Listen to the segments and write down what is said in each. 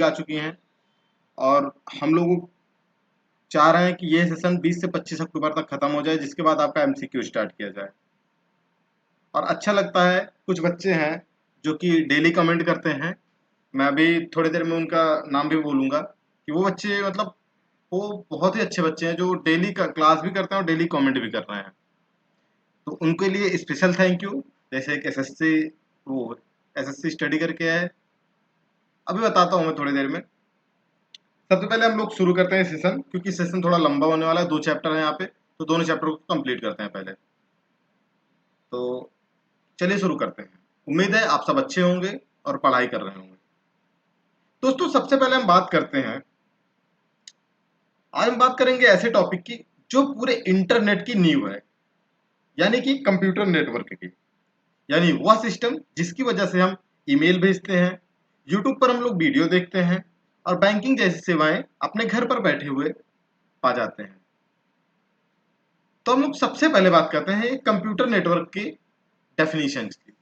आ चुकी हैं और हम लोग चाह रहे हैं कि ये सेशन 20 से 25 अक्टूबर तक खत्म हो जाए, जिसके बाद आपका एमसीक्यू स्टार्ट किया जाए। और अच्छा लगता है, कुछ बच्चे हैं जो कि डेली कमेंट करते हैं। मैं अभी थोड़ी देर में उनका नाम भी बोलूँगा कि वो बच्चे मतलब वो बहुत ही अच्छे बच्चे हैं जो डेली का क्लास भी करते हैं और डेली कमेंट भी कर रहे हैं। तो उनके लिए स्पेशल थैंक यू। जैसे एक एसएससी स्टडी करके है, अभी बताता हूँ मैं थोड़ी देर में। सबसे पहले हम लोग शुरू करते हैं सेशन, क्योंकि सेशन थोड़ा लंबा होने वाला है। 2 चैप्टर हैं यहाँ पे, तो दोनों चैप्टर को कंप्लीट करते हैं पहले। तो चलिए शुरू करते हैं। उम्मीद है आप सब अच्छे होंगे और पढ़ाई कर रहे होंगे। दोस्तों, सबसे पहले हम बात करते हैं, आज हम बात करेंगे ऐसे टॉपिक की जो पूरे इंटरनेट की नींव है, यानी कि कंप्यूटर नेटवर्क की। यानी वह सिस्टम जिसकी वजह से हम ईमेल भेजते हैं, यूट्यूब पर हम लोग वीडियो देखते हैं और बैंकिंग जैसी सेवाएं अपने घर पर बैठे हुए पा जाते हैं। तो हम लोग सबसे पहले बात करते हैं कंप्यूटर नेटवर्क की डेफिनेशंस की।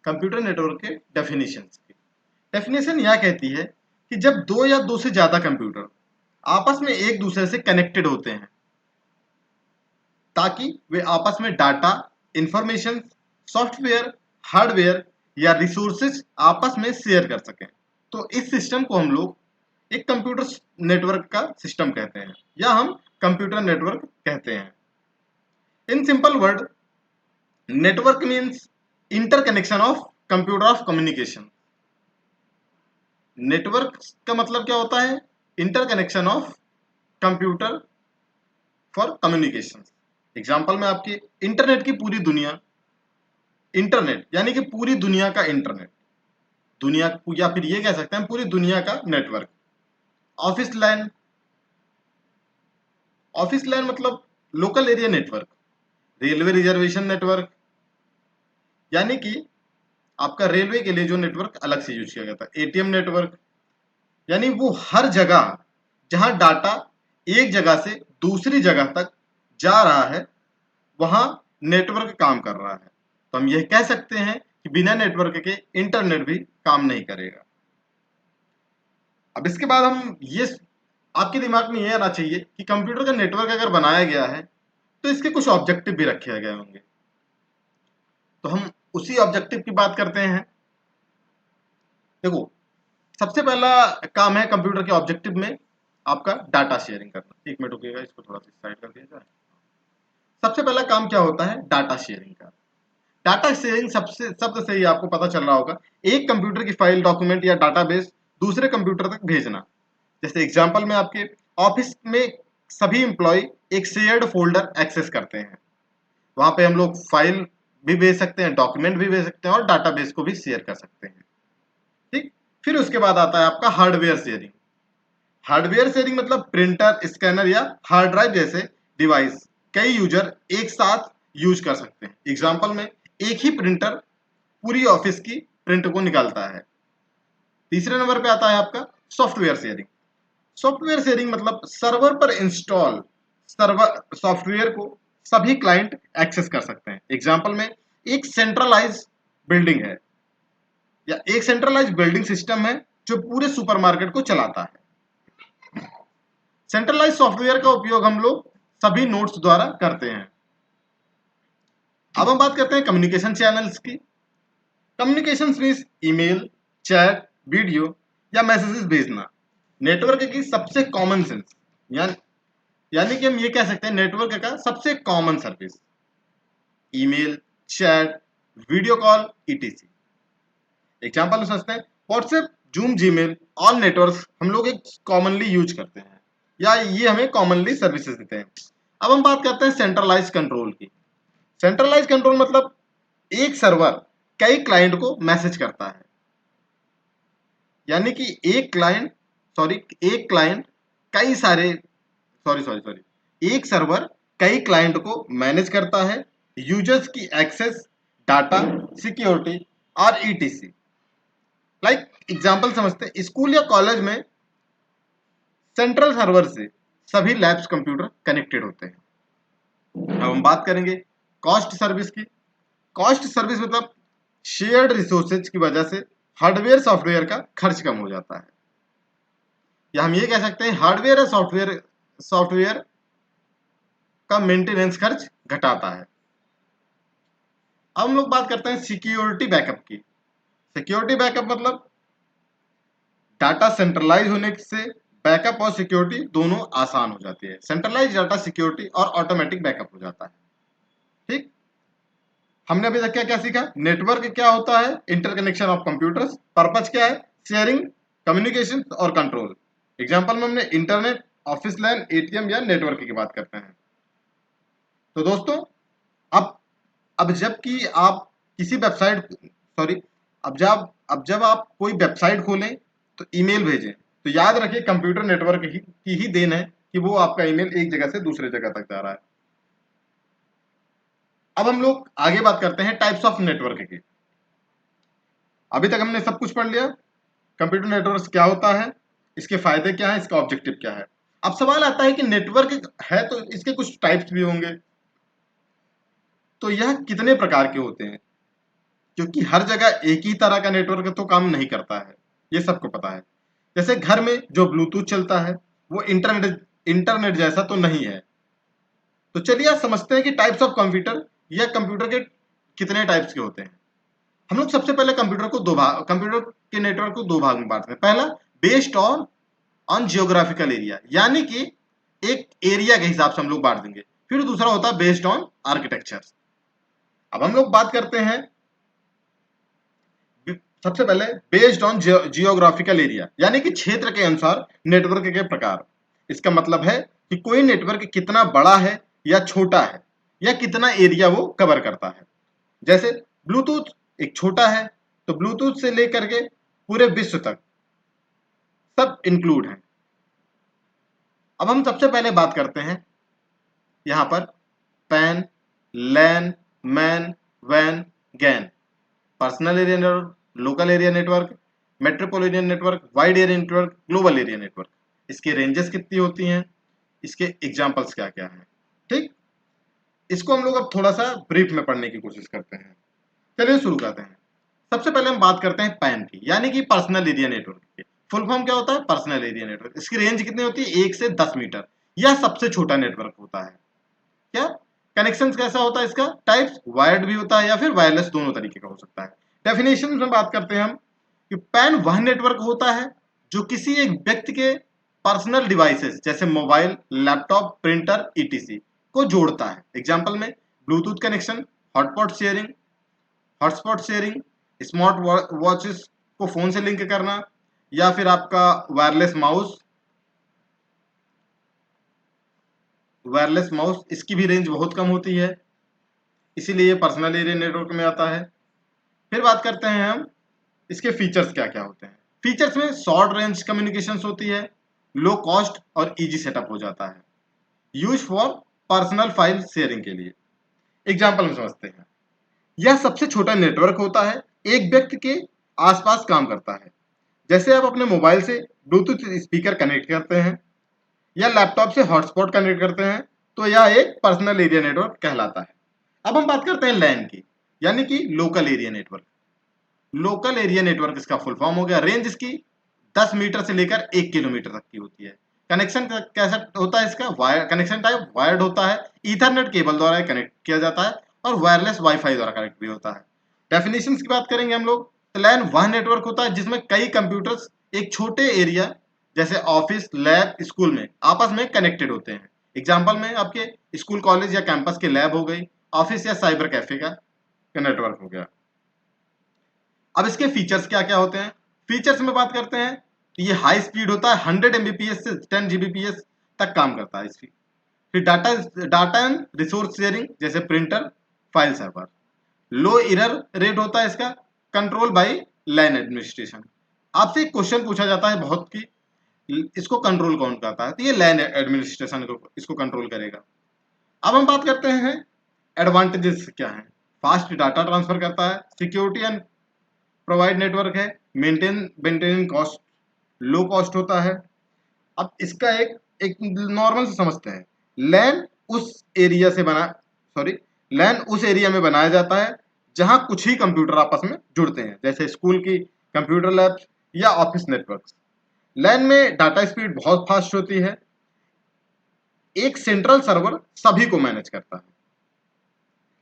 कंप्यूटर नेटवर्क के डेफिनेशंस की डेफिनेशन यह कहती है कि जब दो या दो से ज्यादा कंप्यूटर आपस में एक दूसरे से कनेक्टेड होते हैं ताकि वे आपस में डाटा, इंफॉर्मेशन, सॉफ्टवेयर, हार्डवेयर या रिसोर्सेज आपस में शेयर कर सकें, तो इस सिस्टम को हम लोग एक कंप्यूटर नेटवर्क का सिस्टम कहते हैं या हम कंप्यूटर नेटवर्क कहते हैं। In simple word, network means interconnection of computer of communication. Network का मतलब क्या होता है? Interconnection of computer for communication. Example में आपकी इंटरनेट की पूरी दुनिया, इंटरनेट यानी कि पूरी दुनिया का इंटरनेट, दुनिया या फिर ये कह सकते हैं पूरी दुनिया का network. Office line, office line मतलब local area network. Railway reservation network, यानी कि आपका रेलवे के लिए जो नेटवर्क अलग से यूज किया गया था। एटीएम नेटवर्क, यानी वो हर जगह जहां डाटा एक जगह से दूसरी जगह तक जा रहा है वहां नेटवर्क काम कर रहा है। तो हम यह कह सकते हैं कि बिना नेटवर्क के इंटरनेट भी काम नहीं करेगा। अब इसके बाद हम ये आपके दिमाग में यह आना चाहिए कि कंप्यूटर का नेटवर्क अगर बनाया गया है तो इसके कुछ ऑब्जेक्टिव भी रखे गए होंगे। तो हम उसी ऑब्जेक्टिव की बात करते हैं। देखो, सबसे पहला काम है कंप्यूटर के ऑब्जेक्टिव में आपका डाटा शेयरिंग करना। 1 मिनट रुकिएगा, इसको थोड़ा सा साइड कर दिया जाए। सबसे पहला काम क्या होता है? डाटा शेयरिंग का। डाटा शेयरिंग सबसे शब्द से ही आपको पता चल रहा होगा, एक कंप्यूटर की फाइल, डॉक्यूमेंट या डाटाबेस दूसरे कंप्यूटर तक भेजना। जैसे एग्जांपल में आपके ऑफिस में सभी एम्प्लॉय एक शेयर्ड फोल्डर एक्सेस करते हैं, वहां पे हम लोग फाइल भी भेज सकते हैं, डॉक्यूमेंट भी भेज सकते हैं और डाटाबेस को भी शेयर कर सकते हैं। ठीक, फिर उसके बाद आता है आपका हार्डवेयर शेयरिंग। हार्डवेयर शेयरिंग मतलब प्रिंटर, स्कैनर या हार्ड ड्राइव जैसे डिवाइस कई यूजर एक साथ यूज कर सकते हैं। एग्जांपल में एक ही प्रिंटर पूरी ऑफिस की प्रिंट को निकालता है। तीसरे नंबर पे आता है आपका सॉफ्टवेयर शेयरिंग। सॉफ्टवेयर शेयरिंग मतलब सर्वर पर इंस्टॉल सर्वर सॉफ्टवेयर को सभी क्लाइंट एक्सेस कर सकते हैं। एग्जांपल में एक सेंट्रलाइज बिल्डिंग है या एक सेंट्रलाइज बिल्डिंग सिस्टम है जो पूरे सुपरमार्केट को चलाता है। सेंट्रलाइज सॉफ्टवेयर का उपयोग हम लोग सभी नोड्स द्वारा करते हैं। अब हम बात करते हैं कम्युनिकेशन चैनल्स की। Communication means email, chat, video या मैसेजेस भेजना। नेटवर्क की सबसे कॉमन सेंस यानी कि हम ये कह सकते हैं नेटवर्क का सबसे common service, email, chat, video call, etc. Example में समझते हैं, WhatsApp, zoom, Gmail, all network हम लोग एक कॉमनली यूज करते हैं या ये हमें कॉमनली सर्विसेज देते हैं। अब हम बात करते हैं सेंट्रलाइज कंट्रोल की। सेंट्रलाइज कंट्रोल मतलब एक सर्वर कई क्लाइंट को मैसेज करता है, यानी कि एक क्लाइंट कई सारे एक सर्वर कई क्लाइंट को मैनेज करता है, यूजर्स की एक्सेस, डाटा, सिक्योरिटी और ईटीसी। लाइक एग्जांपल समझते हैं, स्कूल या कॉलेज में सेंट्रल सर्वर से सभी लैब्स कंप्यूटर कनेक्टेड होते हैं। अब हम बात करेंगे कॉस्ट सर्विस की। कॉस्ट सर्विस मतलब शेयर्ड रिसोर्सेज की वजह से हार्डवेयर सॉफ्टवेयर का खर्च कम हो जाता है, या हम ये कह सकते हैं हार्डवेयर या सॉफ्टवेयर का मेंटेनेंस खर्च घटाता है। अब हम लोग बात करते हैं सिक्योरिटी बैकअप की। सिक्योरिटी बैकअप मतलब डाटा सेंट्रलाइज होने से बैकअप और सिक्योरिटी दोनों आसान हो जाती है। सेंट्रलाइज डाटा सिक्योरिटी और ऑटोमेटिक बैकअप हो जाता है। ठीक, हमने अभी तक क्या क्या सीखा? नेटवर्क क्या होता है, इंटरकनेक्शन ऑफ कंप्यूटर्स। पर्पज क्या है? शेयरिंग, कम्युनिकेशन और कंट्रोल। एग्जांपल में हमने इंटरनेट, ऑफिस लैन, एटीएम या नेटवर्क की बात करते हैं। तो दोस्तों, अब जबकि आप किसी वेबसाइट सॉरी अब जब आप कोई वेबसाइट खोलें तो ईमेल भेजें, तो याद रखिए कंप्यूटर नेटवर्क की ही देन है कि वो आपका ईमेल एक जगह से दूसरे जगह तक जा रहा है। अब हम लोग आगे बात करते हैं टाइप्स ऑफ नेटवर्क की। अभी तक हमने सब कुछ पढ़ लिया, कंप्यूटर नेटवर्क क्या होता है, इसके फायदे क्या है, इसका ऑब्जेक्टिव क्या है। अब सवाल आता है कि नेटवर्क है तो इसके कुछ टाइप्स भी होंगे, तो यह कितने प्रकार के होते हैं? क्योंकि हर जगह एक ही तरह का नेटवर्क तो काम नहीं करता है, ये सबको पता है। जैसे घर में जो ब्लूटूथ चलता है वो इंटरनेट जैसा तो नहीं है। तो चलिए आज समझते हैं कि टाइप्स ऑफ कंप्यूटर या कंप्यूटर के कितने टाइप्स के होते हैं। हम लोग सबसे पहले कंप्यूटर के नेटवर्क को दो भाग में बांटते हैं। पहला, बेस्ड ऑन जियोग्राफिकल एरिया, यानी कि एक एरिया के हिसाब से हम लोग बांट देंगे। फिर दूसरा होता है बेस्ड ऑन आर्किटेक्चर। अब हम लोग बात करते हैं सबसे पहले बेस्ड ऑन जियोग्राफिकल एरिया, यानी कि क्षेत्र के अनुसार नेटवर्क के प्रकार। इसका मतलब है कि कोई नेटवर्क कितना बड़ा है या छोटा है, या कितना एरिया वो कवर करता है। जैसे ब्लूटूथ एक छोटा है, तो ब्लूटूथ से लेकर के पूरे विश्व तक सब इंक्लूड है। अब हम सबसे पहले बात करते हैं यहां पर पैन, लैन, मैन, वैन, GAN. Personal area network, local area network, metropolitan network, wide area network, global area network. इसके रेंजेस कितनी होती हैं, इसके एग्जांपल्स क्या क्या हैं। ठीक, इसको हम लोग अब थोड़ा सा ब्रीफ में पढ़ने की कोशिश करते हैं। चलिए शुरू करते हैं। सबसे पहले हम बात करते हैं पैन की, यानी कि पर्सनल एरिया नेटवर्क की। फुल फॉर्म क्या होता है? Personal area network. इसकी रेंज कितनी होती है? 1 से 10 मीटर। यह सबसे छोटा नेटवर्क होता है। क्या कनेक्शन कैसा होता है? इसका टाइप्स वायर्ड भी होता है या फिर वायरलेस, दोनों तरीके का हो सकता है। डेफिनेशन में बात करते हैं हम कि पैन वह नेटवर्क होता है जो किसी एक व्यक्ति के पर्सनल डिवाइसेस जैसे मोबाइल, लैपटॉप, प्रिंटर, ईटीसी को जोड़ता है। एग्जांपल में Bluetooth connection, hotspot sharing, smart watches को फोन से लिंक करना, या फिर आपका वायरलेस माउस। इसकी भी रेंज बहुत कम होती है, इसीलिए ये पर्सनल एरिया नेटवर्क में आता है। फिर बात करते हैं हम इसके फीचर्स क्या क्या होते हैं। फीचर्स में शॉर्ट रेंज कम्युनिकेशन होती है, लो कॉस्ट और इजी सेटअप हो जाता है, use for personal file sharing के लिए। एग्जाम्पल में समझते हैं। यह सबसे छोटा नेटवर्क होता है, एक व्यक्ति के आसपास काम करता है। जैसे आप अपने मोबाइल से ब्लूटूथ स्पीकर कनेक्ट करते हैं या लैपटॉप से हॉटस्पॉट कनेक्ट करते हैं, तो यह एक पर्सनल एरिया नेटवर्क कहलाता है। अब हम बात करते हैं लैन की, यानी कि local area network. Local area network इसका फुल फॉर्म हो गया। रेंज इसकी 10 मीटर से लेकर 1 किलोमीटर तक की होती है। कनेक्शन कैसा होता है? इसका वायर कनेक्शन टाइप वायर्ड होता है, ईथरनेट केबल द्वारा कनेक्ट किया जाता है और वायरलेस वाईफाई द्वारा कनेक्ट भी होता है। डेफिनेशन की बात करेंगे हम लोग, तो लैन वह नेटवर्क होता है जिसमें कई कंप्यूटर्स एक छोटे एरिया जैसे ऑफिस, लैब, स्कूल में आपस में कनेक्टेड होते हैं। एग्जाम्पल में आपके स्कूल, कॉलेज या कैंपस के लैब हो गई, ऑफिस या साइबर कैफे का नेटवर्क हो गया। अब इसके फीचर्स क्या क्या होते हैं? फीचर्स में बात करते हैं तो ये हाई स्पीड होता है, 100 Mbps से 10 Gbps तक काम करता है इसकी। फिर डाटा एंड रिसोर्स शेयरिंग जैसे प्रिंटर, फाइल सर्वर। लो एरर रेट होता है इसका, कंट्रोल बाय लाइन एडमिनिस्ट्रेशन। आपसे एक क्वेश्चन पूछा जाता है बहुत कि इसको कंट्रोल कौन करता है, तो ये लाइन एडमिनिस्ट्रेशन को इसको कंट्रोल करेगा। अब हम बात करते हैं एडवांटेजेस क्या है। फास्ट डाटा ट्रांसफर करता है, सिक्योरिटी एंड प्रोवाइड नेटवर्क है, मेंटेन कॉस्ट लो कॉस्ट होता है। अब इसका एक एक नॉर्मल से समझते हैं। लैन उस एरिया से बना सॉरी लैन उस एरिया में बनाया जाता है जहां कुछ ही कंप्यूटर आपस में जुड़ते हैं, जैसे स्कूल की कंप्यूटर लैब्स या ऑफिस नेटवर्क्स। लैन में डाटा स्पीड बहुत फास्ट होती है, एक सेंट्रल सर्वर सभी को मैनेज करता है।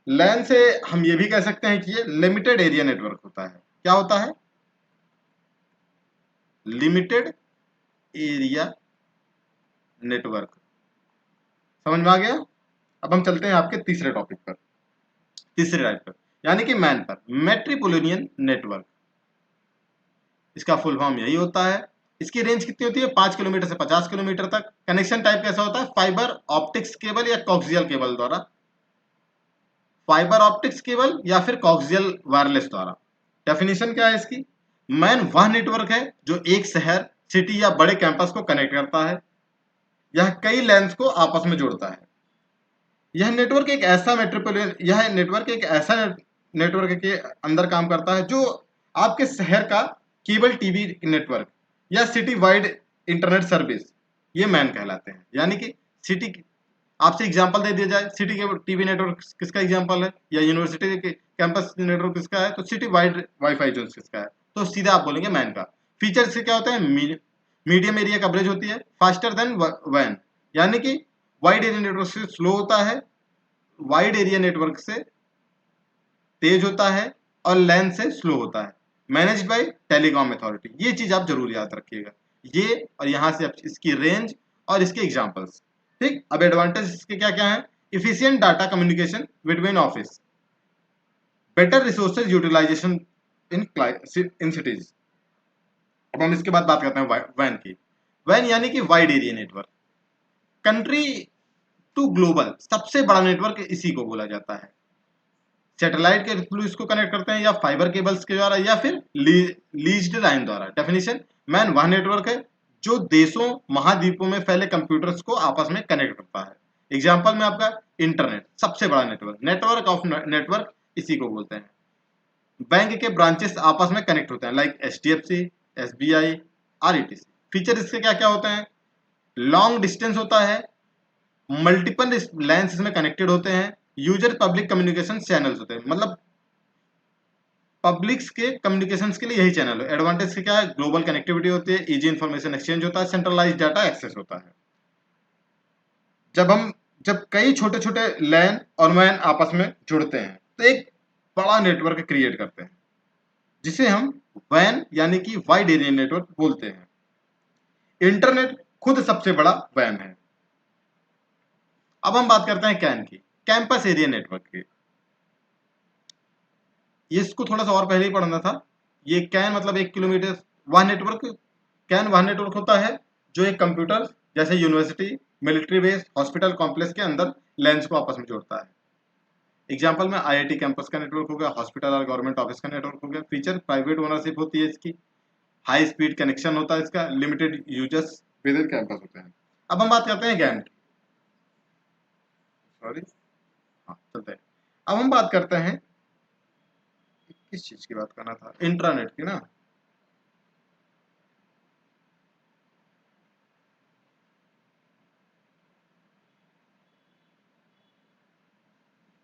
लैन से हम ये भी कह सकते हैं कि ये लिमिटेड एरिया नेटवर्क होता है। क्या होता है? Limited area network. समझ में आ गया? अब हम चलते हैं आपके तीसरे टॉपिक पर, तीसरे टाइप पर, यानी कि मैन पर, मेट्रोपोलिटन नेटवर्क। इसका फुल फॉर्म यही होता है। इसकी रेंज कितनी होती है? 5 किलोमीटर से 50 किलोमीटर तक। कनेक्शन टाइप कैसा होता है? फाइबर ऑप्टिक्स केबल या कॉक्सियल केबल द्वारा, फाइबर ऑप्टिक्स केबल या फिर कॉक्सियल वायरलेस द्वारा। डेफिनेशन क्या है इसकी? मैन वह नेटवर्क है जो एक शहर, सिटी या बड़े कैंपस को कनेक्ट करता है। यह कई लैंस को आपस में जोड़ता है। यह नेटवर्क एक ऐसा नेटवर्क के अंदर काम करता है जो आपके शहर का केबल टीवी नेटवर्क या सिटी वाइड इंटरनेट सर्विस, ये मैन कहलाते हैं। यानी कि सिटी, आपसे एग्जांपल दे दिया जाए, सिटी के टीवी नेटवर्क किसका एग्जांपल है, या यूनिवर्सिटी के कैंपस नेटवर्क किसका है, तो सिटी वाइड वाईफाई जोन किसका है, तो सीधा आप बोलेंगे मैन का। फीचर से क्या होता है? मीडियम एरिया कवरेज होती है, फास्टर देन वैन, यानी कि वाइड एरिया नेटवर्क से स्लो होता है, वाइड एरिया नेटवर्क से तेज होता है, और लैन से स्लो होता है। Managed by telecom authority. ये चीज आप जरूर याद रखिएगा, ये, और यहां से इसकी रेंज और इसके एग्जांपल्स। ठीक, अब एडवांटेज इसके क्या क्या है? Efficient data communication between office, better resources utilisation in in cities. अब हम इसके बाद बात करते हैं वैन की। वैन यानी कि wide area network, country to global सबसे बड़ा नेटवर्क इसी को बोला जाता है। सैटेलाइट के थ्रू इसको कनेक्ट करते हैं, या फाइबर केबल्स के द्वारा, या फिर लीज्ड लाइन द्वारा। डेफिनेशन, मैन वह नेटवर्क है जो देशों, महाद्वीपों में फैले कंप्यूटर्स को आपस में कनेक्ट करता है। एग्जांपल में आपका इंटरनेट सबसे बड़ा नेटवर्क, नेटवर्क ऑफ नेटवर्क इसी को बोलते हैं। बैंक के ब्रांचेस आपस में कनेक्ट होते हैं, like HDFC, SBI, RETC। Feature इसके क्या क्या होते हैं? लॉन्ग डिस्टेंस होता है, मल्टीपल लैंस इसमें कनेक्टेड होते हैं, यूजर पब्लिक कम्युनिकेशन चैनल्स होते हैं, मतलब पब्लिक्स के कम्युनिकेशंस के लिए यही चैनल है। एडवांटेज क्या है? ग्लोबल कनेक्टिविटी होती है, इजी इंफॉर्मेशन एक्सचेंज होता है, सेंट्रलाइज डाटा एक्सेस होता है। जब कई छोटे छोटे लैन और मैन आपस में जुड़ते हैं तो एक बड़ा नेटवर्क क्रिएट करते हैं, जिसे हम वैन यानी कि वाइड एरिया नेटवर्क बोलते हैं। इंटरनेट खुद सबसे बड़ा वैन है। अब हम बात करते हैं कैन की, कैंपस एरिया नेटवर्क की। ये इसको थोड़ा सा और पहले ही पढ़ना था। ये कैन मतलब 1 किलोमीटर, वह नेटवर्क, कैन वह नेटवर्क होता है जो एक कंप्यूटर जैसे university, military base, hospital complex के अंदर लैंस को आपस में जोड़ता है। एग्जांपल में IIT कैंपस का नेटवर्क हो गया, हॉस्पिटल और गवर्नमेंट ऑफिस का नेटवर्क हो गया। फीचर, प्राइवेट ओनरशिप होती है इसकी, हाई स्पीड कनेक्शन होता है इसका, limited users with in campus होते हैं। अब हम बात करते हैं गैन की, सॉरी, हाँ चलते हैं। अब हम बात करते हैं, किस चीज की बात करना था? इंट्रानेट की ना।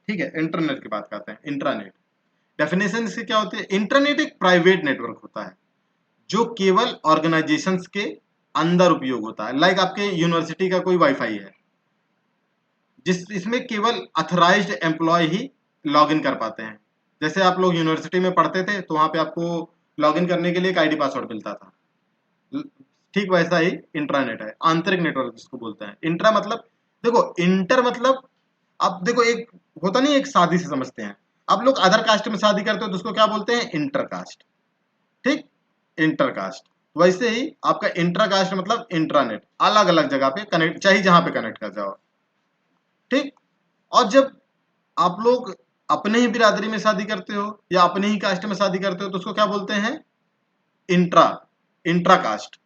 ठीक है, इंटरनेट की बात करते हैं। इंट्रानेट, डेफिनेशन इसकी क्या होती है? इंटरनेट एक प्राइवेट नेटवर्क होता है जो केवल ऑर्गेनाइजेशंस के अंदर उपयोग होता है। लाइक आपके यूनिवर्सिटी का कोई वाईफाई है, जिस इसमें केवल अथराइज्ड एम्प्लॉय ही लॉग इन कर पाते हैं। जैसे आप लोग यूनिवर्सिटी में पढ़ते थे तो वहां पे आपको लॉग इन करने के लिए एक ID पासवर्ड मिलता था, ठीक वैसा ही इंट्रानेट है, आंतरिक नेटवर्क जिसको बोलते हैं। इंट्रा मतलब, देखो इंटर मतलब, अब देखो एक होता नहीं, एक शादी से समझते हैं। आप लोग अदर कास्ट में शादी करते हो तो उसको क्या बोलते हैं? Inter caste. ठीक, इंटर कास्ट। वैसे ही आपका इंट्रा कास्ट मतलब इंट्रानेट, अलग अलग जगह पे कनेक्ट, चाहे जहां पे कनेक्ट कर जाओ। ठीक, और जब आप लोग अपने ही बिरादरी में शादी करते हो या अपने ही कास्ट में शादी करते हो तो उसको क्या बोलते हैं? Intra, intra caste.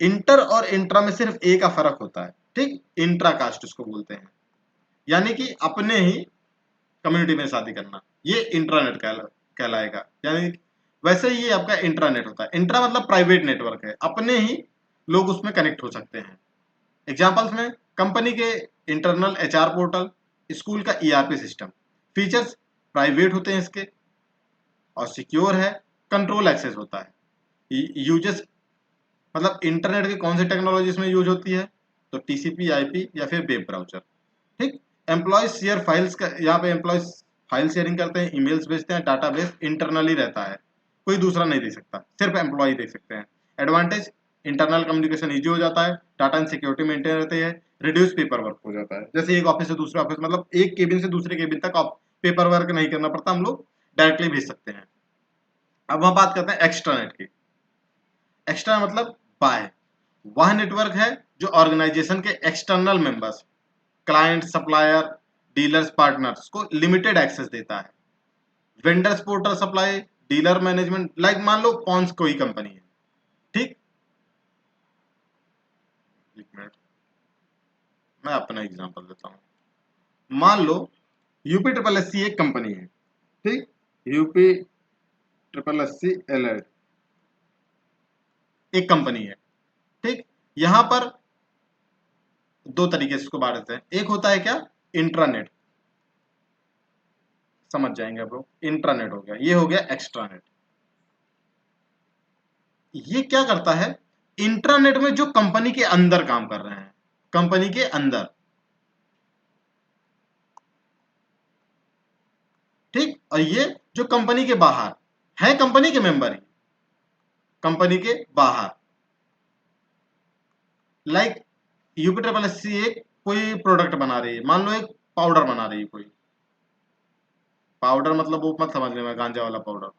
इंटर और इंट्रा में सिर्फ ए का फर्क होता है। ठीक, इंट्रा कास्ट उसको बोलते हैं, यानी कि अपने ही कम्युनिटी में शादी करना, ये इंट्रानेट कहलाएगा। यानी वैसे ही ये आपका इंट्रानेट होता है। इंट्रा मतलब प्राइवेट नेटवर्क है, अपने ही लोग उसमें कनेक्ट हो सकते हैं। एग्जांपल्स में कंपनी के इंटरनल HR पोर्टल, स्कूल का ERP सिस्टम। फीचर्स, प्राइवेट होते हैं इसके और सिक्योर है, कंट्रोल एक्सेस होता है। यूजेस मतलब इंटरनेट की कौन सी टेक्नोलॉजी इसमें यूज होती है, तो टीसीपी, आईपी या फिर वेब ब्राउजर। ठीक। एम्प्लॉय शेयर फाइल्स का, यहाँ पे एम्प्लॉय फाइल शेयरिंग करते हैं, ईमेल्स भेजते हैं, डाटाबेस इंटरनली रहता है, कोई दूसरा नहीं देख सकता, सिर्फ एम्प्लॉय देख सकते हैं। एडवांटेज, इंटरनल कम्युनिकेशन ईजी हो जाता है, डाटा एंड सिक्योरिटी मेंटेन रहती है, रिड्यूस पेपर वर्क हो जाता है, जैसे एक ऑफिस से दूसरे ऑफिस, मतलब एक केबिन से दूसरे केबिन तक आप पेपर वर्क नहीं करना पड़ता, हम लोग डायरेक्टली भेज सकते हैं। अब हम बात करते हैं एक्स्ट्रानेट की। एक्स्ट्रा मतलब बाय, वह नेटवर्क है जो ऑर्गेनाइजेशन के external members, client, supplier, dealers, partners को लिमिटेड एक्सेस देता है। Vendors portal supply, dealer management, like मान लो पॉन्स कोई कंपनी है। ठीक। एक मिनट, मैं अपना एग्जांपल देता हूँ। मान लो यूपी ट्रिपल एस सी एक कंपनी है। ठीक। UP triple S C L एक कंपनी है। ठीक। यहां पर दो तरीके से इसको बांटते हैं। एक होता है क्या, इंट्रानेट, समझ जाएंगे आप लोग, इंट्रानेट हो गया, ये हो गया एक्स्ट्रानेट। ये क्या करता है, इंट्रानेट में जो कंपनी के अंदर काम कर रहे हैं, कंपनी के अंदर। ठीक। और ये जो कंपनी के बाहर है, कंपनी के मेंबर ही, कंपनी के बाहर, like UP triple S C एक कोई प्रोडक्ट बना रही है, मान लो एक पाउडर बना रही है कोई, पाउडर मतलब वो मत समझ लेना गांजा वाला पाउडर,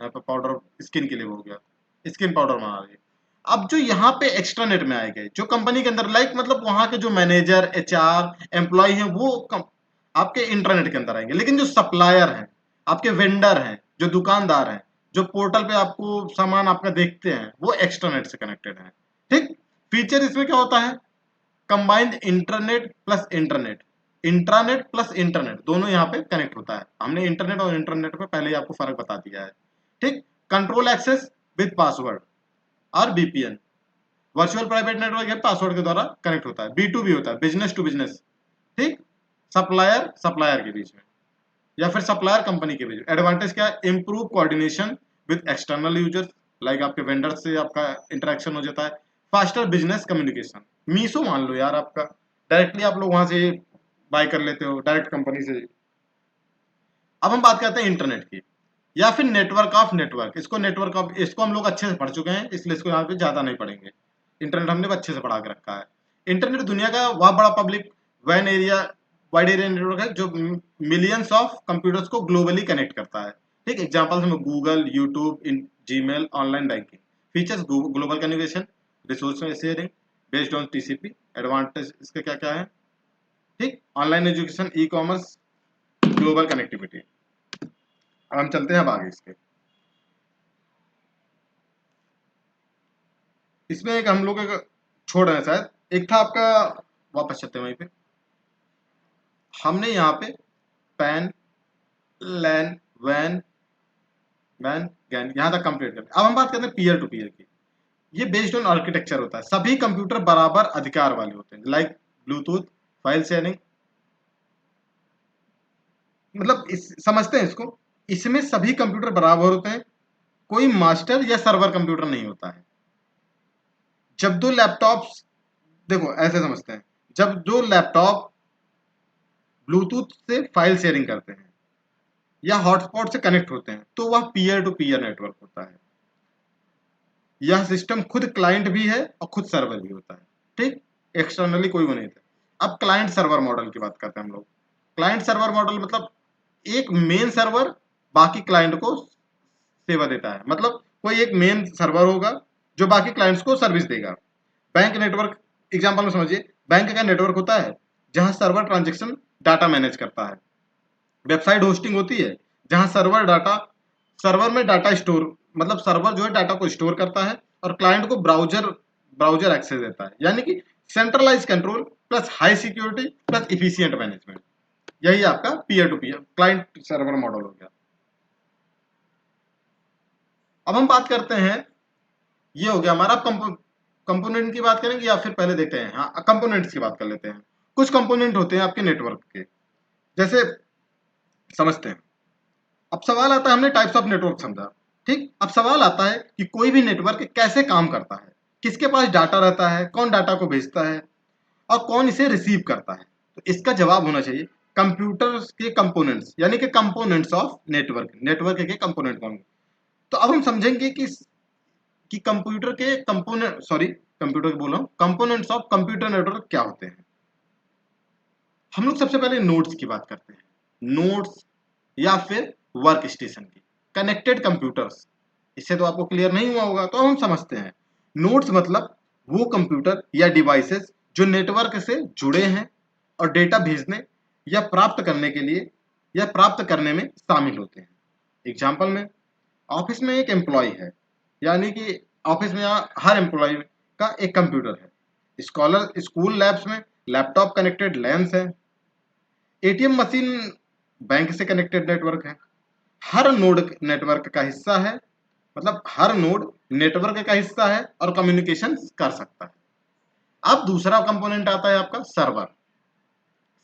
यहाँ पे पाउडर स्किन के लिए हो गया, स्किन पाउडर बना रही है। अब जो यहाँ पे एक्स्ट्रा नेट में आए गए, जो कंपनी के अंदर, लाइक मतलब वहां के जो मैनेजर, एचआर, एम्प्लॉय हैं, वो आपके इंटरनेट के अंदर आएंगे। लेकिन जो सप्लायर हैं, आपके वेंडर हैं, जो दुकानदार हैं, जो पोर्टल पे आपको सामान आपका देखते हैं, वो एक्स्ट्रा नेट से कनेक्टेड है। ठीक। फीचर इसमें क्या होता है, combined internet plus internet, intranet plus internet, दोनों यहाँ पे कनेक्ट होता है। हमने इंटरनेट और इंटरनेट पे पहले ही आपको फर्क बता दिया है। ठीक। कंट्रोल एक्सेस विद पासवर्ड और बीपीएन, वर्चुअल प्राइवेट नेटवर्क है, पासवर्ड के द्वारा कनेक्ट होता है। बी टू बी होता है, बिजनेस टू बिजनेस। ठीक। सप्लायर सप्लायर के बीच में, या फिर सप्लायर कंपनी के बीच में। एडवांटेज क्या है, improve coordination with external users, like आपके वेंडर से आपका इंटरेक्शन हो जाता है। फास्टर बिजनेस कम्युनिकेशन, मीसो मान लो यार आपका, डायरेक्टली आप लोग वहां से बाय कर लेते हो, डायरेक्ट कंपनी से। अब हम बात करते हैं इंटरनेट की, या फिर नेटवर्क ऑफ नेटवर्क। इसको नेटवर्क ऑफ, इसको हम लोग अच्छे से पढ़ चुके हैं, इसलिए इसको यहाँ पे ज्यादा नहीं पढ़ेंगे। इंटरनेट हमने अच्छे से पढ़ा के रखा है। इंटरनेट दुनिया का वह बड़ा पब्लिक वैन एरिया, वाइड एरिया नेटवर्क है, जो मिलियंस ऑफ कंप्यूटर्स को ग्लोबली कनेक्ट करता है। ठीक। एग्जांपल्स में Google, YouTube, Gmail, online banking. Features, global communication, resource sharing based on TCP. Advantage इसके क्या क्या है, ठीक, online education, e commerce, global connectivity. अब हम चलते हैं अब आगे इसके। इसमें एक हम लोग एक छोड़ रहे हैं शायद, एक था आपका, वापस चलते हैं वहीं पे। हमने यहाँ पे पैन, लैन, वैन, वैन, गैन, यहाँ तक कंप्लीट कर। अब हम बात करते हैं पीयर टू पीयर की। ये बेस्ड ऑन आर्किटेक्चर होता है, सभी कंप्यूटर बराबर अधिकार वाले होते हैं, लाइक ब्लूटूथ, फाइल शेयरिंग। मतलब समझते हैं इसको, इसमें सभी कंप्यूटर बराबर होते हैं, कोई मास्टर या सर्वर कंप्यूटर नहीं होता है। जब दो लैपटॉप्स, देखो ऐसे समझते हैं, जब दो लैपटॉप ब्लूटूथ से फाइल शेयरिंग करते हैं या हॉटस्पॉट से कनेक्ट होते हैं, तो वह पीयर टू पीयर नेटवर्क होता है। यह सिस्टम खुद क्लाइंट भी है और खुद सर्वर भी होता है। ठीक। एक्सटर्नली कोई वो नहीं था। अब क्लाइंट सर्वर मॉडल की बात करते हैं हम लोग। क्लाइंट सर्वर मॉडल मतलब एक मेन सर्वर बाकी क्लाइंट को सेवा देता है, मतलब कोई एक मेन सर्वर होगा जो बाकी क्लाइंट्स को सर्विस देगा। बैंक नेटवर्क एग्जांपल में समझिए, बैंक का नेटवर्क होता है जहां सर्वर ट्रांजैक्शन डाटा मैनेज करता है। वेबसाइट होस्टिंग होती है जहां सर्वर में डाटा स्टोर, मतलब सर्वर जो है डाटा को स्टोर करता है और क्लाइंट को ब्राउजर ब्राउजर एक्सेस देता है। यानी कि centralise control plus high security plus efficient management, यही आपका peer to peer client server model हो गया। अब हम बात करते हैं, ये हो गया हमारा कंपोनेंट की बात करेंगे या फिर पहले देखते हैं, हाँ कंपोनेंट्स की बात कर लेते हैं। कुछ कंपोनेंट होते हैं आपके नेटवर्क के, जैसे समझते हैं। अब सवाल आता है, हमने टाइप्स ऑफ नेटवर्क समझा, ठीक, अब सवाल आता है कि कोई भी नेटवर्क कैसे काम करता है, किसके पास डाटा रहता है, कौन डाटा को भेजता है और कौन इसे रिसीव करता है। तो इसका जवाब होना चाहिए कंप्यूटर के कंपोनेंट्स, यानी कि कंपोनेंट्स ऑफ नेटवर्क, नेटवर्क के कंपोनेंट होंगे। तो अब हम समझेंगे कि कंप्यूटर के कंपोनेंट, सॉरी कंप्यूटर बोल रहा हूँ, कंपोनेंट्स ऑफ कंप्यूटर नेटवर्क क्या होते हैं। हम लोग सबसे पहले नोड्स की बात करते हैं। नोड्स या फिर वर्क स्टेशन की, कनेक्टेड कंप्यूटर्स। इससे तो आपको क्लियर नहीं हुआ होगा, तो हम समझते हैं। नोड्स मतलब वो कंप्यूटर या डिवाइसेस जो नेटवर्क से जुड़े हैं और डेटा भेजने या प्राप्त करने के लिए या प्राप्त करने में शामिल होते हैं। एग्जाम्पल में, ऑफिस में एक एम्प्लॉय है, यानी कि ऑफिस में हर एम्प्लॉय का एक कंप्यूटर है। स्कूल लैब्स में लैपटॉप कनेक्टेड लैंस है। एटीएम मशीन बैंक से कनेक्टेड नेटवर्क है। हर नोड नेटवर्क का हिस्सा है, मतलब हर नोड नेटवर्क का हिस्सा है और कम्युनिकेशन कर सकता है। अब दूसरा कंपोनेंट आता है आपका सर्वर।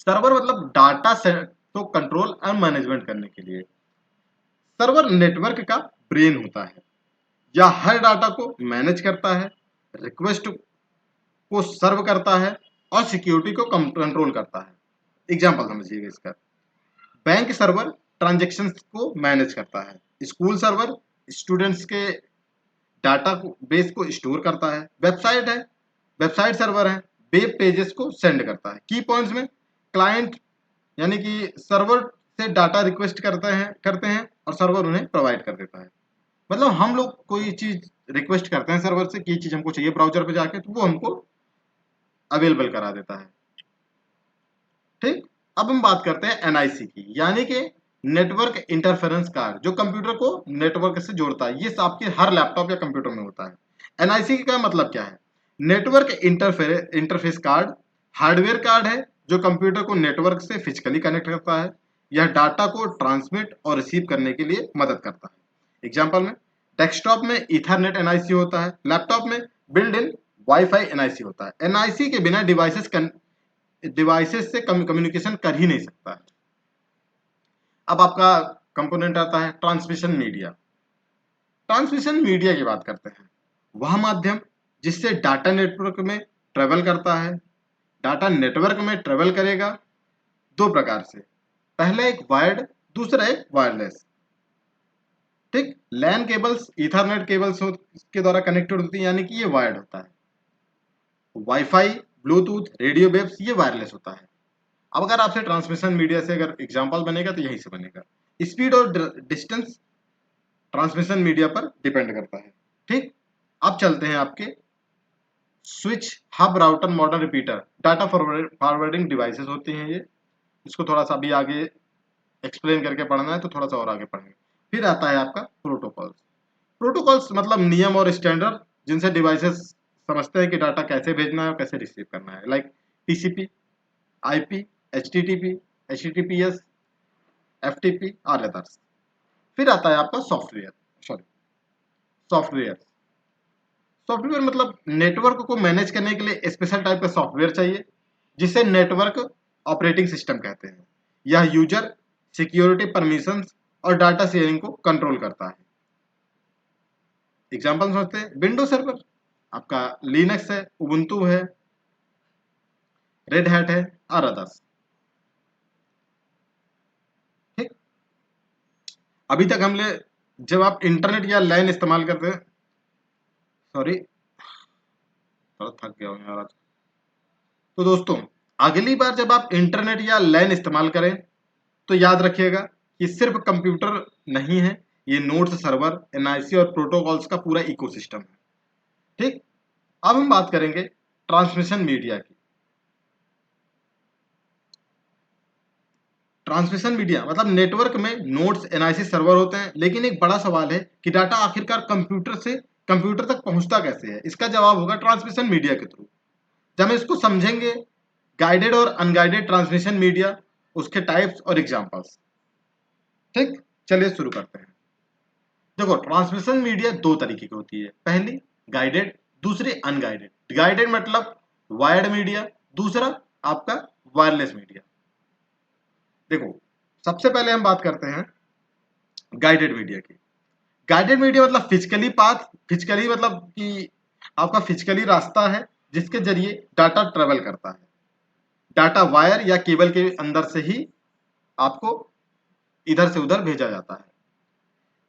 सर्वर मतलब डाटा सेट को कंट्रोल और मैनेजमेंट करने के लिए। सर्वर नेटवर्क का ब्रेन होता है, या हर डाटा को मैनेज करता है, रिक्वेस्ट को सर्व करता है और सिक्योरिटी को कंट्रोल करता है। एग्जाम्पल समझिएगा इसका। बैंक सर्वर ट्रांजेक्शन्स को मैनेज करता है। स्कूल सर्वर स्टूडेंट्स के डाटा को बेस को स्टोर करता है। वेबसाइट सर्वर है, वेब पेजेस को सेंड करता है। की पॉइंट्स में, क्लाइंट यानी कि सर्वर से डाटा रिक्वेस्ट करते हैं और सर्वर उन्हें प्रोवाइड कर देता है। मतलब हम लोग कोई चीज रिक्वेस्ट करते हैं सर्वर से कि ये चीज हमको चाहिए ब्राउजर पे जाके, तो वो हमको अवेलेबल करा देता है। ठीक, अब हम बात करते हैं एनआईसी की, यानी कि नेटवर्क इंटरफेरेंस कार्ड, जो कंप्यूटर को नेटवर्क से जोड़ता है। ये आपके हर लैपटॉप या कंप्यूटर में होता है। एनआईसी का मतलब क्या है? Network interface card hardware card है जो कंप्यूटर को नेटवर्क से फिजिकली कनेक्ट करता है। यह डाटा को ट्रांसमिट और रिसीव करने के लिए मदद करता है। एग्जाम्पल में, डेस्कटॉप में ईथरनेट एनआईसी होता है, लैपटॉप में बिल्ड इन वाईफाई एनआईसी होता है। एनआईसी के बिना डिवाइसेस से कम्युनिकेशन कर ही नहीं सकता है। अब आपका कंपोनेंट आता है ट्रांसमिशन मीडिया। ट्रांसमिशन मीडिया की बात करते हैं। वह माध्यम जिससे डाटा नेटवर्क में ट्रेवल करता है। डाटा नेटवर्क में ट्रेवल करेगा दो प्रकार से, पहला एक वायर्ड, दूसरा एक वायरलेस। ठीक, लैन केबल्स ईथरनेट केबल्स के द्वारा कनेक्टेड होती है, यानी कि ये वायर्ड होता है। वाईफाई, ब्लूटूथ, रेडियो वेव्स ये वायरलेस होता है। अब अगर आपसे ट्रांसमिशन मीडिया से अगर एग्जांपल बनेगा तो यहीं से बनेगा। स्पीड और डिस्टेंस ट्रांसमिशन मीडिया पर डिपेंड करता है। ठीक, अब चलते हैं आपके switch, hub, router, modern repeater, data forwarding devices होती हैं ये। इसको थोड़ा सा अभी आगे एक्सप्लेन करके पढ़ना है तो थोड़ा सा और आगे पढ़ेंगे। फिर आता है आपका प्रोटोकॉल्स। प्रोटोकॉल्स मतलब नियम और स्टैंडर्ड जिनसे डिवाइसेस समझते हैं कि डाटा कैसे भेजना है और कैसे रिसीव करना है, like TCP, IP, HTTP, HTTPS, FTP और अदर्स। फिर आता है आपका सॉफ्टवेयर। Sorry, software. सॉफ्टवेयर मतलब नेटवर्क को मैनेज करने के लिए स्पेशल टाइप का सॉफ्टवेयर चाहिए, जिसे नेटवर्क ऑपरेटिंग सिस्टम कहते हैं। यह यूजर, सिक्योरिटी, परमिशंस और डाटा शेयरिंग को कंट्रोल करता है। एग्जांपल समझते हैं। विंडो सर्वर आपका लिनक्स है, उबुंटू है, रेड हैट है और अदर्स। ठीक, अभी तक हमने, जब आप इंटरनेट या लैन इस्तेमाल करते हैं, सॉरी थोड़ा थक गया हूँ यार आज। तो दोस्तों, अगली बार जब आप इंटरनेट या लैन इस्तेमाल करें तो याद रखिएगा कि सिर्फ कंप्यूटर नहीं है, ये नोड्स, सर्वर, एनआईसी और प्रोटोकॉल्स का पूरा इकोसिस्टम है। ठीक, अब हम बात करेंगे ट्रांसमिशन मीडिया की। ट्रांसमिशन मीडिया मतलब नेटवर्क में नोड्स, एनआईसी, सर्वर होते हैं, लेकिन एक बड़ा सवाल है कि डाटा आखिरकार कंप्यूटर तक पहुंचता कैसे है। इसका जवाब होगा ट्रांसमिशन मीडिया के थ्रू। जब हम इसको समझेंगे, गाइडेड और अनगाइडेड ट्रांसमिशन मीडिया, उसके टाइप्स और एग्जांपल्स। ठीक, चलिए शुरू करते हैं। देखो, ट्रांसमिशन मीडिया दो तरीके की होती है, पहली गाइडेड, दूसरी अनगाइडेड। गाइडेड मतलब वायर्ड मीडिया, दूसरा आपका वायरलेस मीडिया। देखो, सबसे पहले हम बात करते हैं गाइडेड मीडिया की। गाइडेड मीडिया मतलब फिजिकली पाथ, फिजिकली मतलब कि आपका फिजिकली रास्ता है जिसके जरिए डाटा ट्रेवल करता है। डाटा वायर या केबल के अंदर से ही आपको इधर से उधर भेजा जाता है।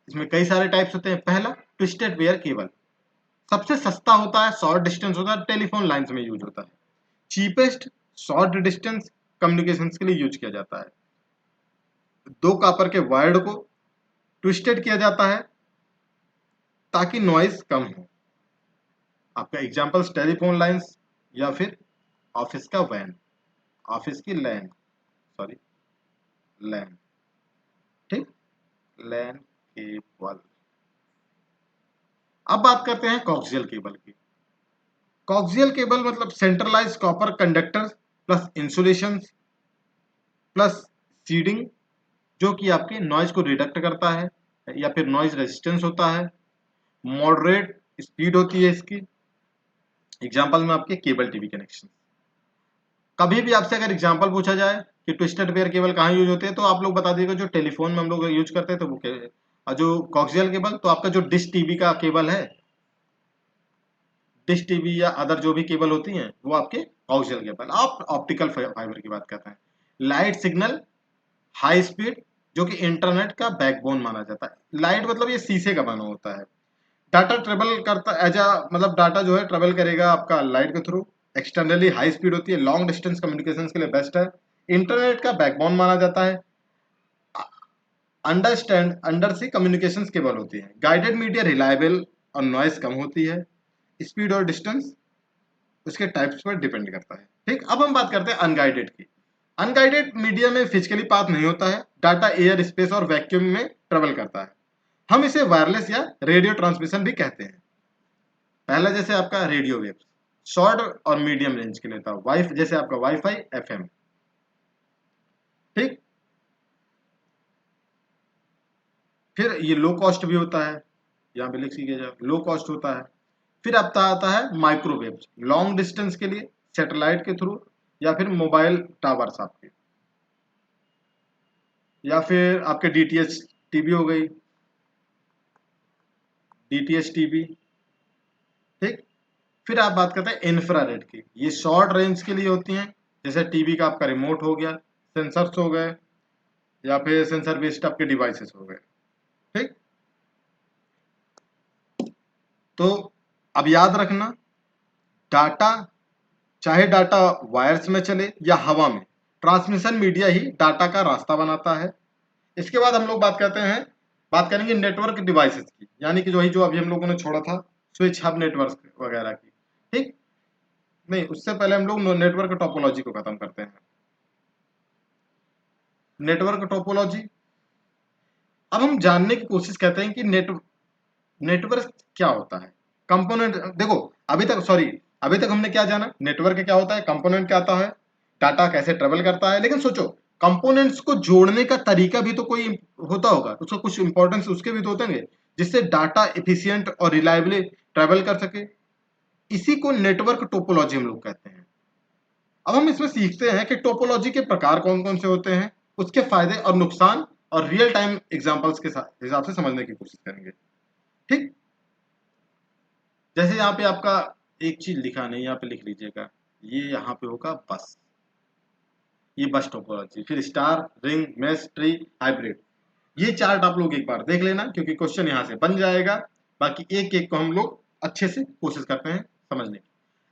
इसमें कई सारे टाइप्स होते हैं। पहला ट्विस्टेड पेयर केबल, सबसे सस्ता होता है, शॉर्ट डिस्टेंस होता है, टेलीफोन लाइंस में यूज होता है। चीपेस्ट शॉर्ट डिस्टेंस कम्युनिकेशन के लिए यूज किया जाता है। दो कॉपर के वायर को ट्विस्टेड किया जाता है ताकि नॉइज कम हो। आपका एग्जांपल्स टेलीफोन लाइंस या फिर ऑफिस का वैन, ऑफिस की लैन, सॉरी लैन, ठीक, लैन केबल। अब बात करते हैं कॉक्सियल केबल की। कॉक्सियल केबल मतलब centralise copper conductor plus insulation plus shielding, जो कि आपके नॉइज को रिडक्ट करता है या फिर नॉइज रेजिस्टेंस होता है। मॉडरेट स्पीड होती है इसकी। एग्जांपल में आपके केबल टीवी कनेक्शन। कभी भी आपसे अगर एग्जांपल पूछा जाए कि ट्विस्टेड पेयर केबल कहाँ यूज होते हैं, तो आप लोग बता दीजिएगा जो टेलीफोन में हम लोग यूज करते हैं तो वो और जो कॉक्सियल केबल, तो आपका जो डिश टीवी का केबल है, डिश टीवी या अदर जो भी केबल होती हैं वो आपके कॉक्सियल केबल। आप ऑप्टिकल फाइबर की बात करते हैं। लाइट सिग्नल हाई स्पीड, जो कि इंटरनेट का बैकबोन माना जाता है। लाइट मतलब ये शीशे का बना होता है। डाटा ट्रेवल करता एज अ मतलब डाटा जो है ट्रेवल करेगा आपका लाइट के थ्रू। एक्सटर्नली हाई स्पीड होती है, लॉन्ग डिस्टेंस कम्युनिकेशन के लिए बेस्ट है। इंटरनेट का बैकबोन माना जाता है। अंडर सी कम्युनिकेशन केबल होती है। गाइडेड मीडिया रिलायबल और नॉइस कम होती है। स्पीड और डिस्टेंस उसके टाइप्स पर डिपेंड करता है। ठीक, अब हम बात करते हैं अनगाइडेड की। अनगाइडेड मीडिया में फिजिकली पाथ नहीं होता है। डाटा एयर, स्पेस और वैक्यूम में ट्रेवल करता है। हम इसे वायरलेस या रेडियो ट्रांसमिशन भी कहते हैं। पहला जैसे आपका रेडियो वेव, शॉर्ट और मीडियम रेंज के लिए था। वाइफ जैसे आपका वाईफाई, एफएम। ठीक, फिर ये लो कॉस्ट भी होता है, यहाँ पे लिख लीजिए जाए, लो कॉस्ट होता है। फिर आपका आता है माइक्रोवेव, लॉन्ग डिस्टेंस के लिए सैटेलाइट के थ्रू या फिर मोबाइल टावर्स आपके, या फिर आपके डीटीएच टीवी हो गई, डीटीएच टीवी। ठीक, फिर आप बात करते हैं इंफ्रारेड की। ये शॉर्ट रेंज के लिए होती हैं, जैसे टीवी का आपका रिमोट हो गया, सेंसर्स हो गए, या फिर सेंसर बेस्ड आपके डिवाइसेस हो गए। ठीक, तो अब याद रखना, डाटा चाहे डाटा वायर्स में चले या हवा में, ट्रांसमिशन मीडिया ही डाटा का रास्ता बनाता है। इसके बाद हम लोग बात करेंगे नेटवर्क डिवाइसेस की, यानी कि जो अभी हम लोगों ने छोड़ा था, स्विच, हब नेटवर्क वगैरह की। ठीक, नहीं, उससे पहले हम लोग नेटवर्क टोपोलॉजी को खत्म करते हैं। नेटवर्क टोपोलॉजी, अब हम जानने की कोशिश करते हैं कि नेटवर्क क्या होता है। कंपोनेंट, देखो अभी तक हमने क्या जाना, नेटवर्क क्या होता है, कंपोनेंट क्या आता है, डाटा कैसे ट्रेवल करता है। लेकिन सोचो, कंपोनेंट्स को जोड़ने का तरीका भी तो कोई होता होगा, उसका कुछ इंपॉर्टेंस उसके भी तो होते हैं जिससे डाटा एफिशिएंट और रिलायबली ट्रेवल कर सके। इसी को नेटवर्क टोपोलॉजी हम लोग कहते हैं। अब हम इसमें सीखते हैं कि टोपोलॉजी के प्रकार कौन कौन से होते हैं, उसके फायदे और नुकसान, और रियल टाइम एग्जांपल्स के हिसाब से समझने की कोशिश करेंगे। ठीक, जैसे यहाँ पे आपका एक चीज लिखा नहीं, यहाँ पे लिख लीजिएगा, ये यहाँ पे होगा बस, ये बस टोपोलॉजी। फिर star, ring, mesh, tree, hybrid. ये चार्ट आप लोग एक बार देख लेना, क्योंकि क्वेश्चन यहाँ से बन जाएगा। बाकी एक एक को हम लोग अच्छे से कोशिश करते हैं समझने की।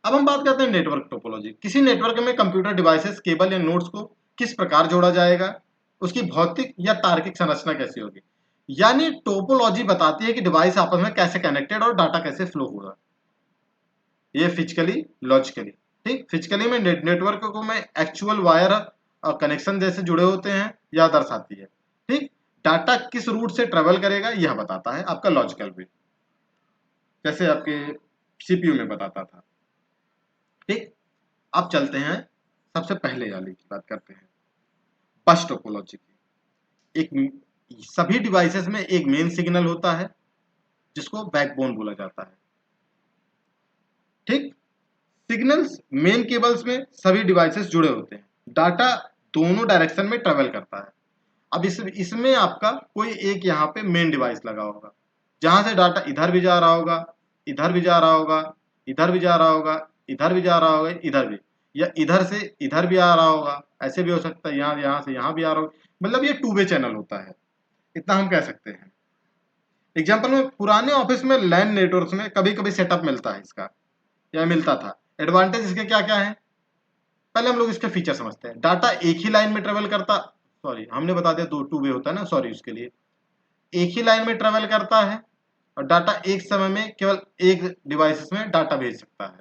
अब हम बात करते हैं नेटवर्क टोपोलॉजी। किसी नेटवर्क में कंप्यूटर डिवाइसेस, केबल या नोड्स को किस प्रकार जोड़ा जाएगा, उसकी भौतिक या तार्किक संरचना कैसी होगी। यानी टोपोलॉजी बताती है कि डिवाइस आपस में कैसे कनेक्टेड और डाटा कैसे फ्लो होगा, ये फिजिकली, लॉजिकली। ठीक, फिजिकली में नेटवर्क को में एक्चुअल वायर कनेक्शन जैसे जुड़े होते हैं यह दर्शाती है। ठीक, डाटा किस रूट से ट्रेवल करेगा यह बताता है। आपका लॉजिकल भी, जैसे आपके सीपीयू में बताता था। ठीक, अब चलते हैं सबसे पहले वाली की बात करते हैं, बस टोपोलॉजी की। एक सभी डिवाइसेस में एक मेन सिग्नल होता है जिसको बैकबोन बोला जाता है। ठीक, सिग्नल्स मेन केबल्स में सभी डिवाइसेस जुड़े होते हैं। डाटा दोनों डायरेक्शन में ट्रेवल करता है। अब इसमें आपका कोई एक यहाँ पे मेन डिवाइस लगा होगा। जहां से डाटा इधर भी जा रहा होगा, इधर भी जा रहा होगा, इधर भी जा रहा होगा, इधर भी जा रहा होगा, इधर भी, या इधर से इधर भी आ रहा होगा, ऐसे भी हो सकता है, यहाँ से यहाँ भी आ रहा होगा, मतलब ये टू वे चैनल होता है, इतना हम कह सकते हैं। एग्जाम्पल में पुराने ऑफिस में लैन नेटवर्क में कभी कभी सेटअप मिलता है इसका, या मिलता था। एडवांटेज इसके क्या क्या है, पहले हम लोग इसके फीचर समझते हैं। डाटा एक ही लाइन में ट्रेवल करता, सॉरी हमने बता दिया दो टू वे होता है ना, सॉरी उसके लिए, एक ही लाइन में ट्रेवल करता है और डाटा एक समय में केवल एक डिवाइस में डाटा भेज सकता है।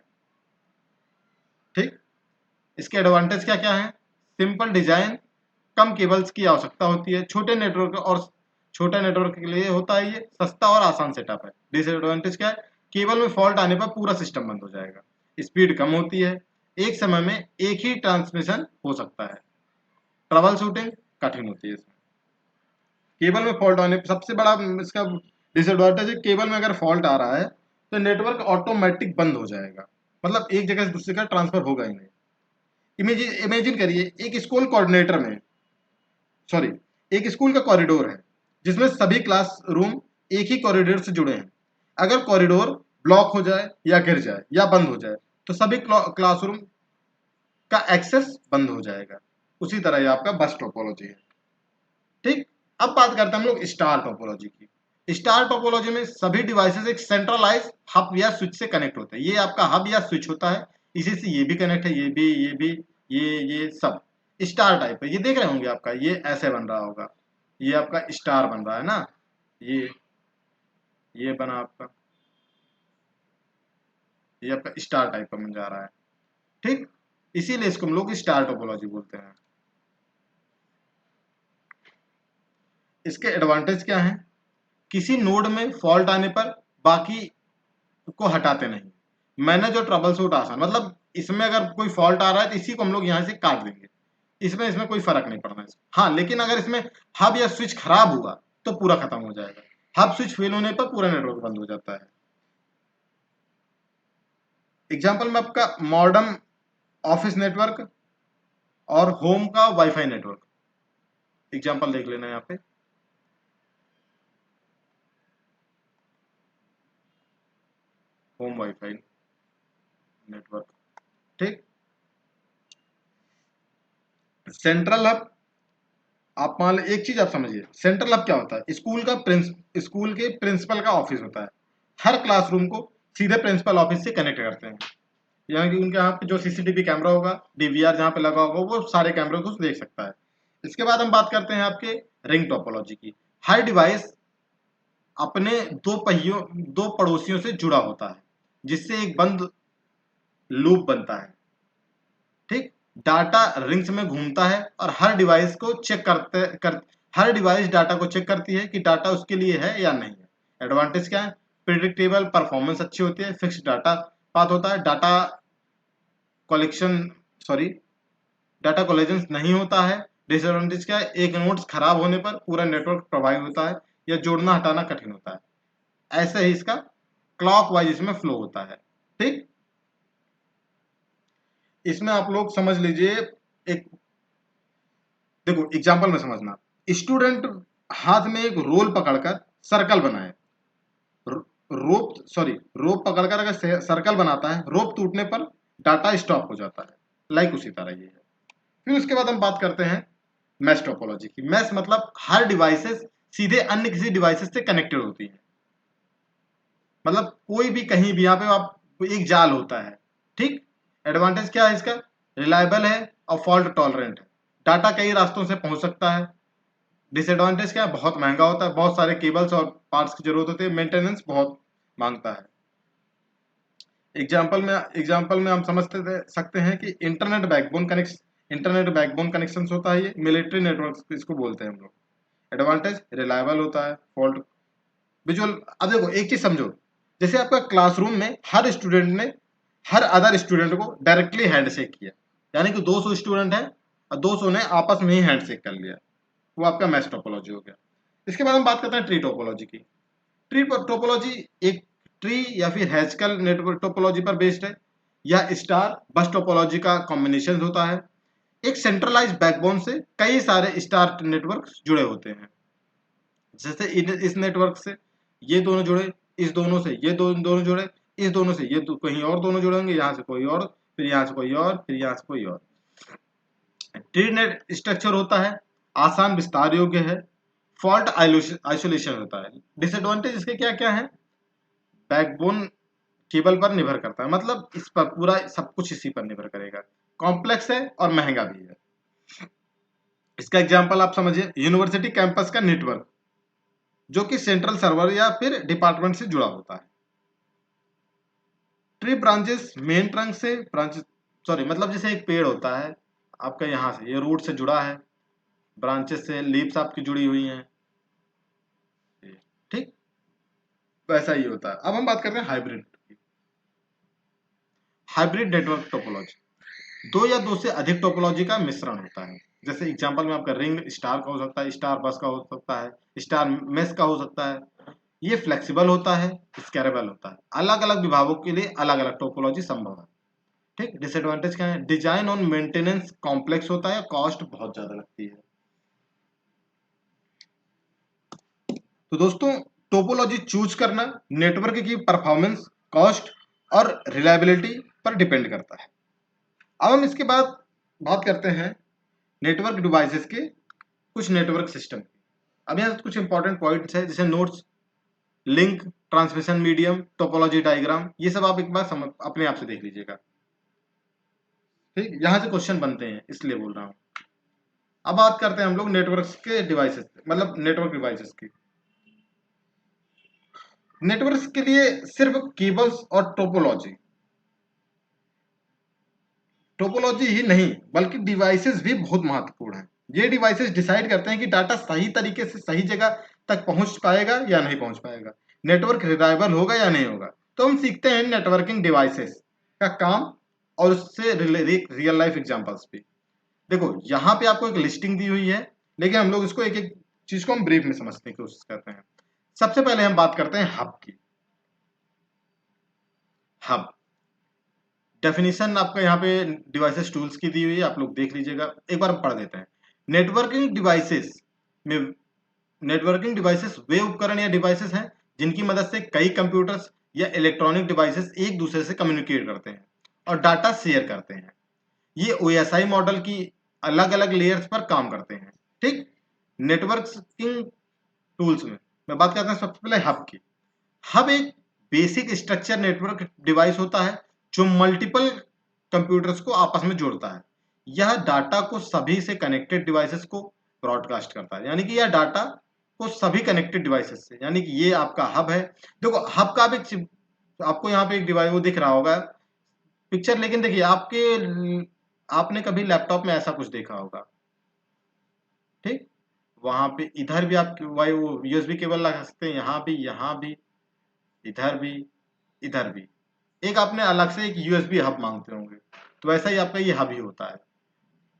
ठीक, इसके एडवांटेज क्या क्या है, सिंपल डिजाइन, कम केबल्स की आवश्यकता होती है, छोटे नेटवर्क और छोटे नेटवर्क के लिए होता है ये, सस्ता और आसान सेटअप है। डिसएडवांटेज क्या है, केबल में फॉल्ट आने पर पूरा सिस्टम बंद हो जाएगा, स्पीड कम होती है, एक समय में एक ही ट्रांसमिशन हो सकता है, ट्रबल शूटिंग कठिन होती है इसमें। केबल में फॉल्ट आने पर सबसे बड़ा इसका डिसएडवांटेज है, केबल में अगर फॉल्ट आ रहा है तो नेटवर्क ऑटोमेटिक बंद हो जाएगा, मतलब एक जगह से दूसरी जगह ट्रांसफर होगा ही नहीं। इमेजिन करिए एक स्कूल कोऑर्डिनेटर में, सॉरी एक स्कूल का कॉरिडोर है जिसमें सभी क्लासरूम एक ही कॉरिडोर से जुड़े हैं। अगर कॉरिडोर ब्लॉक हो जाए या गिर जाए या बंद हो जाए तो सभी क्लासरूम का एक्सेस बंद हो जाएगा। उसी तरह ये आपका बस टोपोलॉजी है। ठीक, अब बात करते हैं हम लोग स्टार टोपोलॉजी की। स्टार टोपोलॉजी में सभी डिवाइसेस एक सेंट्रलाइज हब या स्विच से कनेक्ट होते हैं। ये आपका हब या स्विच होता है, इसी से ये भी कनेक्ट है, ये भी, ये भी, ये सब स्टार टाइप है। ये देख रहे होंगे आपका, ये ऐसे बन रहा होगा, ये आपका स्टार बन रहा है ना, ये बना आपका, ये आपका स्टार टाइप का बन जा रहा है। ठीक, इसीलिए इसको हम लोग स्टार टोपोलॉजी बोलते हैं। इसके एडवांटेज क्या है, किसी नोड में फॉल्ट आने पर बाकी को हटाते नहीं, मैनेज और ट्रबल शूट आसान, मतलब इसमें अगर कोई फॉल्ट आ रहा है तो इसी को हम लोग यहाँ से काट देंगे, इसमें कोई फर्क नहीं पड़ना है। हाँ, लेकिन अगर इसमें हब या स्विच खराब हुआ तो पूरा खत्म हो जाएगा, हब स्विच फेल होने पर पूरा नेटवर्क बंद हो जाता है। एग्जाम्पल में आपका मॉडर्न ऑफिस नेटवर्क और होम का वाईफाई नेटवर्क, एग्जाम्पल देख लेना यहाँ पे। होम वाईफाई नेटवर्क, ठीक। सेंट्रल हब, आप मान लो एक चीज आप समझिए, सेंट्रल हब क्या होता है, स्कूल के प्रिंसिपल का ऑफिस होता है, हर क्लासरूम को सीधे प्रिंसिपल ऑफिस से कनेक्ट करते हैं, यानी कि उनके यहाँ पे जो सीसीटीवी कैमरा होगा, डीवीआर जहाँ पे लगा होगा, वो सारे कैमरे को देख सकता है। इसके बाद हम बात करते हैं आपके रिंग टोपोलॉजी की। हर डिवाइस अपने दो पड़ोसियों से जुड़ा होता है, जिससे एक बंद लूप बनता है। ठीक, डाटा रिंग्स में घूमता है और हर डिवाइस डाटा को चेक करती है कि डाटा उसके लिए है या नहीं है। एडवांटेज क्या है, प्रिडिक्टेबल परफॉर्मेंस अच्छी होती है, फिक्स डाटा पाथ होता है, कलेक्शन सॉरी डाटा कोलिजन नहीं होता है। डिसएडवांटेज क्या है, एक नोड्स खराब होने पर पूरा नेटवर्क प्रभावित होता है या जोड़ना हटाना कठिन होता है। ऐसे ही इसका क्लॉक वाइज इसमें फ्लो होता है। ठीक, इसमें आप लोग समझ लीजिए, एक देखो एग्जांपल में समझना, स्टूडेंट हाथ में एक रोल पकड़कर सर्कल बनाए, रोप पकड़कर अगर सर्कल बनाता है, रोप टूटने पर डाटा स्टॉप हो जाता है, लाइक उसी तरह ये है। फिर उसके बाद हम बात करते हैं मैश टोपोलॉजी की। मैश मतलब हर डिवाइसेस सीधे अन्य किसी डिवाइसेस से कनेक्टेड होती है, मतलब कोई भी कहीं भी, यहाँ पे आप एक जाल होता है। ठीक, एडवांटेज क्या है इसका, रिलायबल है और फॉल्ट टॉलरेंट है, डाटा कई रास्तों से पहुंच सकता है। डिसएडवांटेज क्या है, बहुत महंगा होता है, बहुत सारे केबल्स और पार्ट्स की जरूरत होती है, मेंटेनेंस बहुत मांगता है। एग्जाम्पल में हम सकते हैं कि इंटरनेट बैकबोन कनेक्शन होता है, ये मिलिट्री नेटवर्क इसको बोलते हैं हम लोग। एडवांटेज, रिलायबल होता है, फॉल्ट विजुअल। अब देखो एक चीज समझो, जैसे आपका क्लासरूम में हर स्टूडेंट ने हर अदर स्टूडेंट को डायरेक्टली हैंडशेक किया, यानी कि 200 स्टूडेंट हैं और 200 ने आपस में ही हैंडशेक कर लिया, वो आपका मैश टोपोलॉजी हो गया। इसके बाद हम बात करते हैं ट्री टोपोलॉजी की। ट्री टोपोलॉजी एक ट्री या फिर हेजिकल नेटवर्क टोपोलॉजी पर बेस्ड है, या स्टार बस टोपोलॉजी का कॉम्बिनेशन होता है। एक सेंट्रलाइज बैकबोन से कई सारे स्टार नेटवर्क जुड़े होते हैं, जैसे इस नेटवर्क से ये दोनों जुड़े, इस दोनों से ये दोनों जुड़े, इस दोनों से ये कहीं और दोनों जुड़ेंगे, यहाँ से कोई और, फिर यहाँ से कोई और, फिर यहाँ से कोई और। ट्री नेट स्ट्रक्चर होता है, आसान विस्तार योग्य है, फॉल्ट आइसोलेशन होता है। डिसएडवांटेज इसके क्या क्या है? बैकबोन केबल पर निर्भर करता है, मतलब इस पर पूरा सब कुछ इसी पर निर्भर करेगा। कॉम्प्लेक्स है और महंगा भी है। इसका एग्जांपल आप समझिए, यूनिवर्सिटी कैंपस का नेटवर्क जो कि सेंट्रल सर्वर या फिर डिपार्टमेंट से जुड़ा होता है। ट्री ब्रांचेस मेन ट्रंक से ब्रांचेस, सॉरी मतलब जैसे एक पेड़ होता है आपका, यहाँ से ये रूट से जुड़ा है, ब्रांचेस से लीव्स आपकी जुड़ी हुई हैं, ठीक, वैसा ही होता है। अब हम बात करते हैं हाइब्रिड की। हाइब्रिड नेटवर्क टोपोलॉजी दो या दो से अधिक टोपोलॉजी का मिश्रण होता है। जैसे एग्जांपल में आपका रिंग स्टार का हो सकता है, स्टार बस का हो सकता है, स्टार मेश का हो सकता है। ये फ्लेक्सिबल होता है, स्केलेबल होता है, अलग अलग विभागों के लिए अलग अलग टोपोलॉजी संभव है। ठीक, डिसएडवांटेज क्या है? डिजाइन और मेंटेनेंस कॉम्प्लेक्स होता है, कॉस्ट बहुत ज्यादा लगती है। तो दोस्तों, टोपोलॉजी चूज करना नेटवर्क की परफॉर्मेंस, कॉस्ट और रिलायबिलिटी पर डिपेंड करता है। अब हम इसके बाद बात करते हैं नेटवर्क डिवाइसेस के, कुछ नेटवर्क सिस्टम। अब यहाँ कुछ इंपॉर्टेंट पॉइंट्स है, जैसे nodes, link, transmission medium, topology diagram, ये सब आप एक बार अपने आप से देख लीजिएगा। ठीक, यहाँ से क्वेश्चन बनते हैं इसलिए बोल रहा हूँ। अब बात करते हैं हम लोग नेटवर्क के डिवाइसेस, मतलब नेटवर्क डिवाइसेस की। नेटवर्क के लिए सिर्फ केबल्स और टोपोलॉजी टोपोलॉजी ही नहीं बल्कि डिवाइसेस भी बहुत महत्वपूर्ण है। ये डिवाइसेस डिसाइड करते हैं कि डाटा सही तरीके से सही जगह तक पहुंच पाएगा या नहीं पहुंच पाएगा, नेटवर्क रिलायबल होगा या नहीं होगा। तो हम सीखते हैं नेटवर्किंग डिवाइसेस का काम और उससे रियल लाइफ एग्जांपल्स भी। देखो यहाँ पे आपको एक लिस्टिंग दी हुई है, लेकिन हम लोग इसको एक एक चीज को हम ब्रीफ में समझने की कोशिश करते हैं। सबसे पहले हम बात करते हैं हब की। हब डेफिनेशन आपका यहाँ पे डिवाइसेस टूल्स की दी हुई है, आप लोग देख लीजिएगा, एक बार हम पढ़ देते हैं। नेटवर्किंग डिवाइसेस में नेटवर्किंग डिवाइसेस वे उपकरण या डिवाइसेस हैं जिनकी मदद से कई कंप्यूटर्स या इलेक्ट्रॉनिक डिवाइसेस एक दूसरे से कम्युनिकेट करते हैं और डाटा शेयर करते हैं। ये ओएसआई मॉडल की अलग अलग लेयर्स पर काम करते हैं। ठीक, नेटवर्किंग टूल्स में मैं बात करता हूँ सबसे पहले हब की। हब एक बेसिक स्ट्रक्चर नेटवर्क डिवाइस होता है जो मल्टीपल कंप्यूटर्स को आपस में जोड़ता है। यह डाटा को सभी से कनेक्टेड डिवाइसेस को ब्रॉडकास्ट करता है, यानी कि यह डाटा को सभी कनेक्टेड डिवाइसेस से, यानी कि ये आपका हब है। देखो हब का भी आपको यहाँ पे एक डिवाइस वो दिख रहा होगा पिक्चर, लेकिन देखिए आपने कभी लैपटॉप में ऐसा कुछ देखा होगा। ठीक, वहां पे इधर भी आप वो यूएसबी केबल लगा सकते हैं, यहाँ भी, इधर भी, इधर भी। एक आपने अलग से एक यूएसबी हब मांगते होंगे, तो वैसा ही आपका ये हब ही होता है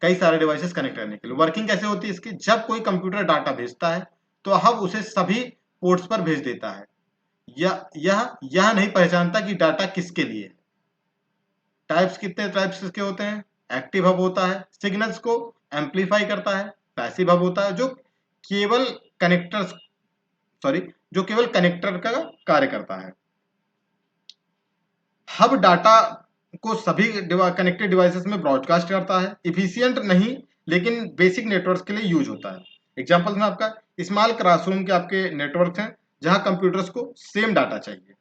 कई सारे डिवाइसेस कनेक्ट करने के लिए। वर्किंग कैसे होती है इसकी? जब कोई कंप्यूटर डाटा भेजता है तो हब उसे सभी पोर्ट्स पर भेज देता है। यह नहीं पहचानता कि डाटा किसके लिए है। टाइप्स, कितने टाइप्स इसके होते हैं? एक्टिव हब होता है, सिग्नल्स को एम्पलीफाई करता है। पैसिव हब होता है जो केवल कनेक्टर्स सॉरी जो केवल कनेक्टर का कार्य करता है। हब डाटा को सभी कनेक्टेड डिवाइसेस में ब्रॉडकास्ट करता है। इफिशियंट नहीं, लेकिन बेसिक नेटवर्क के लिए यूज होता है। एग्जांपल्स में आपका स्मॉल क्लासरूम के आपके नेटवर्क हैं जहां कंप्यूटर्स को सेम डाटा चाहिए।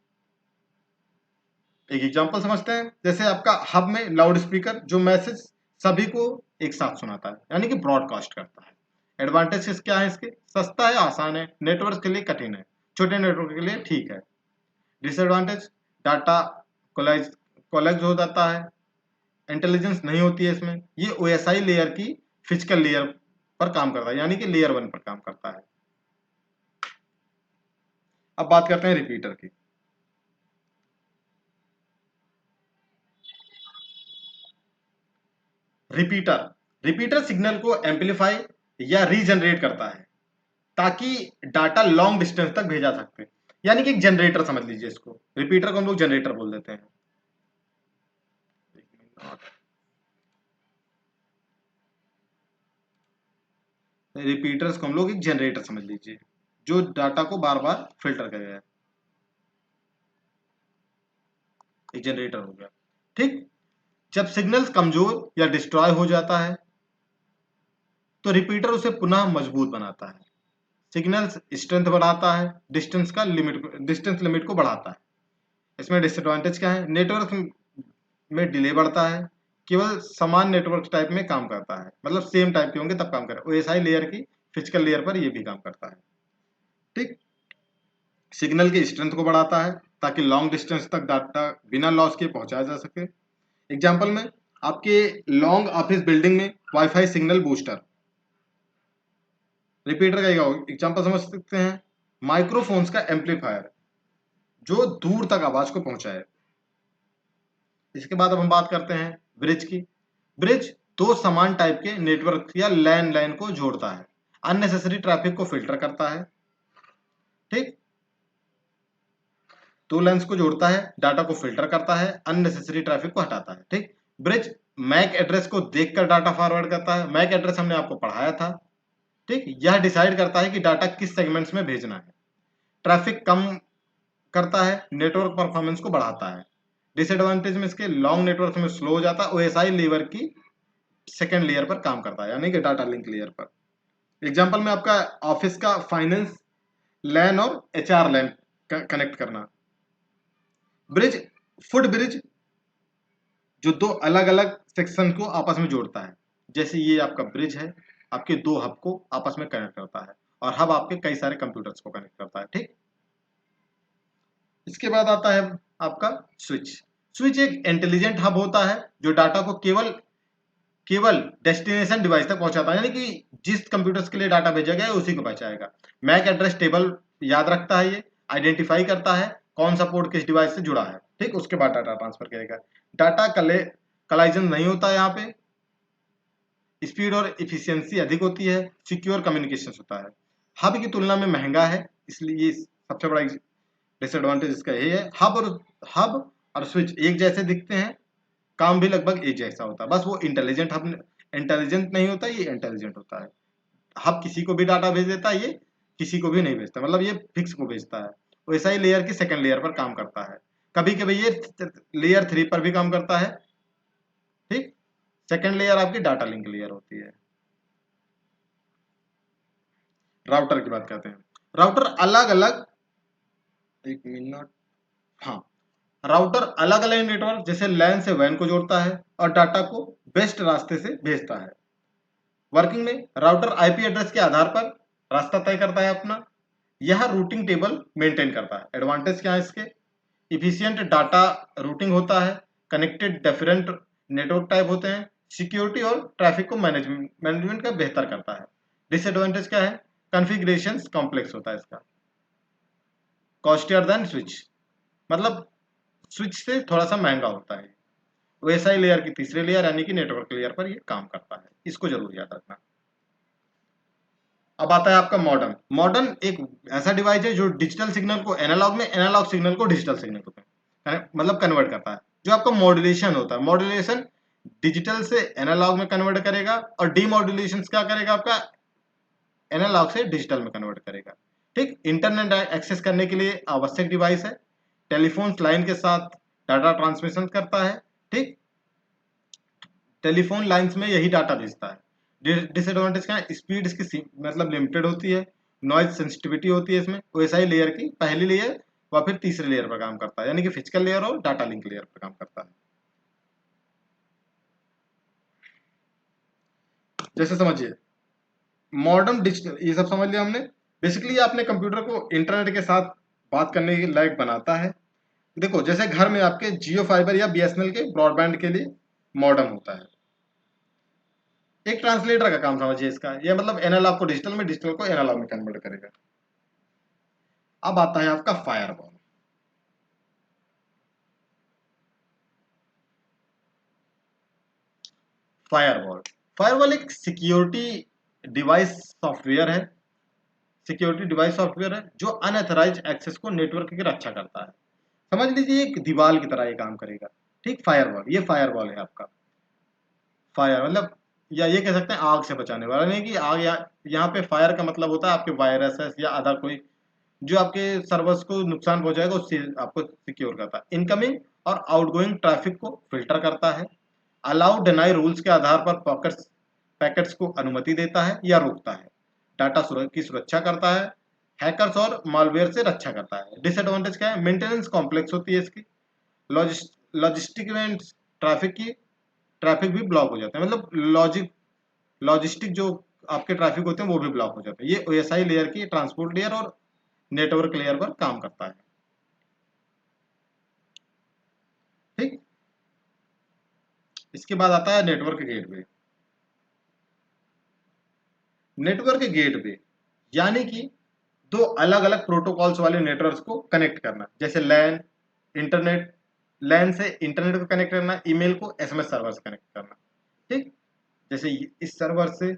एक एग्जांपल समझते हैं, जैसे आपका हब में लाउड स्पीकर जो मैसेज सभी को एक साथ सुनाता है, यानी कि ब्रॉडकास्ट करता है। एडवांटेजेस क्या है इसके? सस्ता है, आसान है, नेटवर्क के लिए कठिन है, छोटे नेटवर्क के लिए ठीक है। डिसएडवांटेज, डाटा कोलाइज कोलैप्स हो जाता है, इंटेलिजेंस नहीं होती है इसमें। ये ओएसआई लेयर की फिजिकल लेयर पर काम करता है, यानी कि लेयर 1 पर काम करता है। अब बात करते हैं रिपीटर की। रिपीटर रिपीटर सिग्नल को एम्पलीफाई या रीजनरेट करता है ताकि डाटा लॉन्ग डिस्टेंस तक भेजा सकते हैं, यानी कि एक जनरेटर समझ लीजिए इसको। रिपीटर को हम लोग जनरेटर बोल देते हैं। रिपीटर्स को हम लोग एक जनरेटर समझ लीजिए जो डाटा को बार बार फिल्टर करेगा। एक जनरेटर हो गया। ठीक, जब सिग्नल कमजोर या डिस्ट्रॉय हो जाता है तो रिपीटर उसे पुनः मजबूत बनाता है। सिग्नल स्ट्रेंथ बढ़ाता है, डिस्टेंस लिमिट को बढ़ाता है। इसमें डिसएडवांटेज क्या है? नेटवर्क में डिले बढ़ता है, केवल समान नेटवर्क टाइप में काम करता है, मतलब सेम टाइप के होंगे तब काम करेगा। ओएसआई लेयर की फिजिकल लेयर पर ये भी काम करता है। ठीक, सिग्नल की स्ट्रेंथ को बढ़ाता है ताकि लॉन्ग डिस्टेंस तक डाटा बिना लॉस के पहुंचाया जा सके। एग्जाम्पल में आपके लॉन्ग ऑफिस बिल्डिंग में वाईफाई सिग्नल बूस्टर, रिपीटर का एग्जाम्पल समझ सकते हैं, माइक्रोफोन्स का एम्पलीफायर जो दूर तक आवाज को पहुंचाए। इसके बाद अब हम बात करते हैं ब्रिज की। ब्रिज दो समान टाइप के नेटवर्क या लैन लाइन को जोड़ता है, अननेसेसरी ट्रैफिक को फिल्टर करता है। ठीक, दो लाइन्स को जोड़ता है, डाटा को फिल्टर करता है, अननेसेसरी ट्रैफिक को हटाता है। ठीक, ब्रिज मैक एड्रेस को देखकर डाटा फॉरवर्ड करता है। मैक एड्रेस हमने आपको पढ़ाया था। ठीक, यह डिसाइड करता है कि डाटा किस सेगमेंट्स में भेजना है। ट्रैफिक कम करता है, नेटवर्क परफॉर्मेंस को बढ़ाता है। डिसएडवांटेज में इसके लॉन्ग नेटवर्क में स्लो हो जाता है। ओएसआई लेयर की सेकेंड लेयर पर काम करता है, यानी कि डाटा लिंक लेयर पर। एग्जांपल में आपका ऑफिस का फाइनेंस लैन और एचआर लैन कनेक्ट करना। ब्रिज, फुट ब्रिज जो दो अलग अलग सेक्शन को आपस में जोड़ता है। जैसे ये आपका ब्रिज है, आपके दो हब को आपस में कनेक्ट करता है, और हब आपके कई सारे कंप्यूटर्स को कनेक्ट करता है। ठीक, इसके बाद आता है आपका स्विच। स्विच एक इंटेलिजेंट हब होता है जो डाटा को केवल केवल डेस्टिनेशन डिवाइस तक पहुंचाता है, यानी कि जिस कंप्यूटर्स के लिए डाटा भेजा गया है उसी को पहुंचाएगा। मैक एड्रेस टेबल याद रखता है, ये आइडेंटिफाई करता है कौन सा पोर्ट किस डिवाइस से जुड़ा है। ठीक, उसके बाद डाटा ट्रांसफर करेगा। डाटा कलाइजन नहीं होता है यहाँ पे, स्पीड और इफिशियंसी अधिक होती है, सिक्योर कम्युनिकेशन होता है। हब की तुलना में महंगा है, इसलिए सबसे बड़ा डिसएडवांटेज इसका यही है। हब और स्विच एक जैसे दिखते हैं, काम भी लगभग एक जैसा होता है, बस वो इंटेलिजेंट नहीं होता, ये इंटेलिजेंट होता है। हब किसी को भी डाटा भेज देता है, ये किसी को भी नहीं भेजता, मतलब ये फिक्स को भेजता है। वैसा ही लेयर की सेकंड लेयर पर काम करता है, कभी कभी ये लेयर 3 पर भी काम करता है। ठीक, सेकंड लेयर आपकी डाटा लिंक लेयर होती है। राउटर की बात करते हैं। राउटर अलग अलग, एक मिनट, हाँ, राउटर अलग अलग नेटवर्क जैसे लैन से वैन को जोड़ता है और डाटा को बेस्ट रास्ते से भेजता है। वर्किंग में राउटर आईपी एड्रेस के आधार पर रास्ता तय करता है अपना। यह रूटिंग टेबल मेंटेन करता है। एडवांटेज क्या है इसके? इफिशियंट डाटा रूटिंग होता है, कनेक्टेड डिफरेंट नेटवर्क टाइप होते हैं, सिक्योरिटी और ट्रैफिक को मैनेजमेंट का बेहतर करता है। डिसएडवांटेज क्या है? कॉन्फ़िगरेशन कॉम्प्लेक्स होता है इसका, कॉस्टियर देन स्विच, मतलब स्विच से थोड़ा सा महंगा होता है। ओएसआई लेयर की तीसरे लेयर यानी कि नेटवर्क लेयर पर ये काम करता है, इसको जरूर याद रखना। अब आता है आपका मॉडर्न। मॉडर्न एक ऐसा डिवाइस है जो डिजिटल सिग्नल को एनालॉग में, एनालॉग सिग्नल को डिजिटल सिग्नल में मतलब कन्वर्ट करता है। जो आपका मॉड्यूलेशन होता है, मॉड्यूलेशन डिजिटल से एनालॉग में कन्वर्ट करेगा, और डीमॉड्यूलेशन क्या करेगा? आपका एनालॉग से डिजिटल में कन्वर्ट करेगा। ठीक, इंटरनेट एक्सेस करने के लिए आवश्यक डिवाइस है। टेलीफोन लाइन के साथ डाटा ट्रांसमिशन करता है। ठीक, टेलीफोन लाइंस में यही डाटा भेजता है। डिसएडवांटेज क्या है? स्पीड इसकी मतलब लिमिटेड होती है, नॉइज सेंसिटिविटी होती है इसमें। ओएसआई लेयर की पहली लेयर व फिर तीसरे लेयर पर काम करता है, यानी कि फिजिकल लेयर और डाटा लिंक लेयर पर काम करता है। जैसे समझिए मॉडर्न डिजिटल, ये सब समझ लिया हमने। बेसिकली आपने कंप्यूटर को इंटरनेट के साथ बात करने के लायक बनाता है। देखो जैसे घर में आपके जियो फाइबर या बीएसएनएल के ब्रॉडबैंड के लिए मॉडर्न होता है। एक ट्रांसलेटर का काम समझिए इसका, ये मतलब एनालॉग को डिजिटल में, डिजिटल को एनालॉग में कन्वर्ट करेगा। अब आता है आपका फायरवॉल। फायरवॉल फायरवॉल एक सिक्योरिटी डिवाइस सॉफ्टवेयर है जो अनऑथराइज्ड एक्सेस को नेटवर्क की रक्षा करता है। समझ लीजिए एक दीवार की तरह ये काम करेगा। ठीक, फायरवॉल, ये फायरवॉल है आपका। फायर मतलब, या ये कह सकते हैं आग से बचाने वाला। नहीं कि आग, यहाँ पे फायर का मतलब होता है आपके वायरसेस या अदर कोई जो आपके सर्वर्स को नुकसान पहुंचाएगा, उससे आपको सिक्योर करता है। इनकमिंग और आउटगोइंग ट्रैफिक को फिल्टर करता है, अलाउ डिनाई रूल्स के आधार पर पैकेट्स को अनुमति देता है या रोकता है, डाटा की सुरक्षा करता है, हैकर्स और मालवेयर से रक्षा करता है। डिसएडवांटेज क्या है? मेंटेनेंस कॉम्प्लेक्स होती है इसकी, लॉजिस्टिक में ट्रैफिक भी ब्लॉक हो जाता है, मतलब लॉजिस्टिक जो आपके ट्रैफिक होते हैं वो भी ब्लॉक हो जाते हैं। ये ओएसआई लेयर की ट्रांसपोर्ट लेयर और नेटवर्क लेयर पर काम करता है। ठीक, इसके बाद आता है नेटवर्क गेटवे। नेटवर्क गेटवे यानी कि दो अलग अलग प्रोटोकॉल्स वाले नेटवर्क्स को कनेक्ट करना, जैसे लैन इंटरनेट, लैन से इंटरनेट को कनेक्ट करना, ईमेल को एसएमएस सर्वर से कनेक्ट करना। ठीक, जैसे इस सर्वर से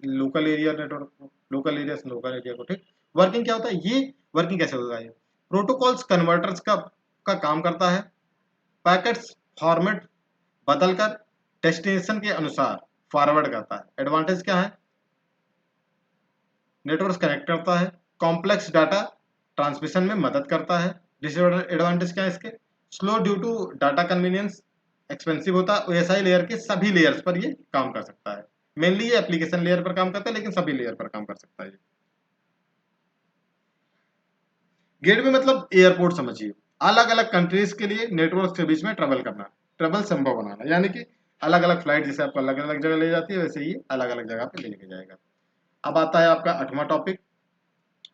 लोकल एरिया नेटवर्क को, लोकल एरिया से लोकल एरिया को। ठीक, वर्किंग क्या होता है? ये वर्किंग कैसे होगा? ये प्रोटोकॉल्स कन्वर्टर्स का काम करता है, पैकेट्स फॉर्मेट बदलकर डेस्टिनेशन के अनुसार फॉरवर्ड करता है। एडवांटेज क्या है? नेटवर्क कनेक्ट करता है, कॉम्प्लेक्स डाटा ट्रांसमिशन में मदद करता है। डिसएडवांटेज क्या है इसके? Slow due to data convenience, expensive होता है। ओएसआई लेयर के सभी लेयर्स पर ये काम कर सकता है, मेनली ये एप्लीकेशन लेयर पर काम करता है, लेकिन सभी लेयर पर काम कर सकता है। गेटवे मतलब एयरपोर्ट समझिए, अलग अलग कंट्रीज के लिए नेटवर्क के बीच में ट्रेवल करना, ट्रेवल संभव बनाना, यानी कि अलग अलग फ्लाइट जैसे आपको अलग अलग जगह ले जाती है, वैसे ही अलग अलग जगह पे लेके जाएगा। अब आता है आपका 8वां टॉपिक,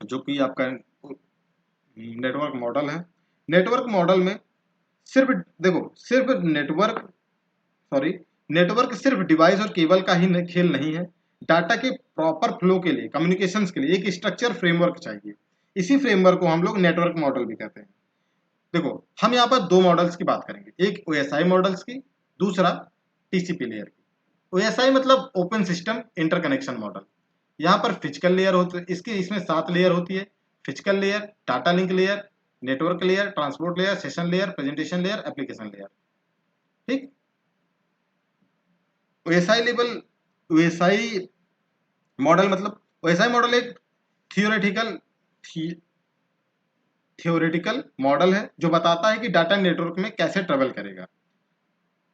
जो कि आपका नेटवर्क मॉडल है। नेटवर्क मॉडल में सिर्फ देखो, सिर्फ सॉरी नेटवर्क सिर्फ डिवाइस और केबल का ही खेल नहीं है। डाटा के प्रॉपर फ्लो के लिए, कम्युनिकेशंस के लिए एक स्ट्रक्चर फ्रेमवर्क चाहिए। इसी फ्रेमवर्क को हम लोग नेटवर्क मॉडल भी कहते हैं। देखो, हम यहाँ पर दो मॉडल्स की बात करेंगे, एक ओएसआई मॉडल्स की, दूसरा टीसीपी लेयर की। ओएसआई मतलब ओपन सिस्टम इंटरकनेक्शन मॉडल। यहाँ पर फिजिकल लेयर होती है, इसमें 7 लेयर होती है। Physical layer, data link layer, network layer, transport layer, session layer, presentation layer, application layer. ठीक, ओएसआई लेवल, ओएसआई मॉडल मतलब, ओएसआई मॉडल एक थियोरेटिकल थियोरेटिकल मॉडल है जो बताता है कि डाटा नेटवर्क में कैसे ट्रेवल करेगा।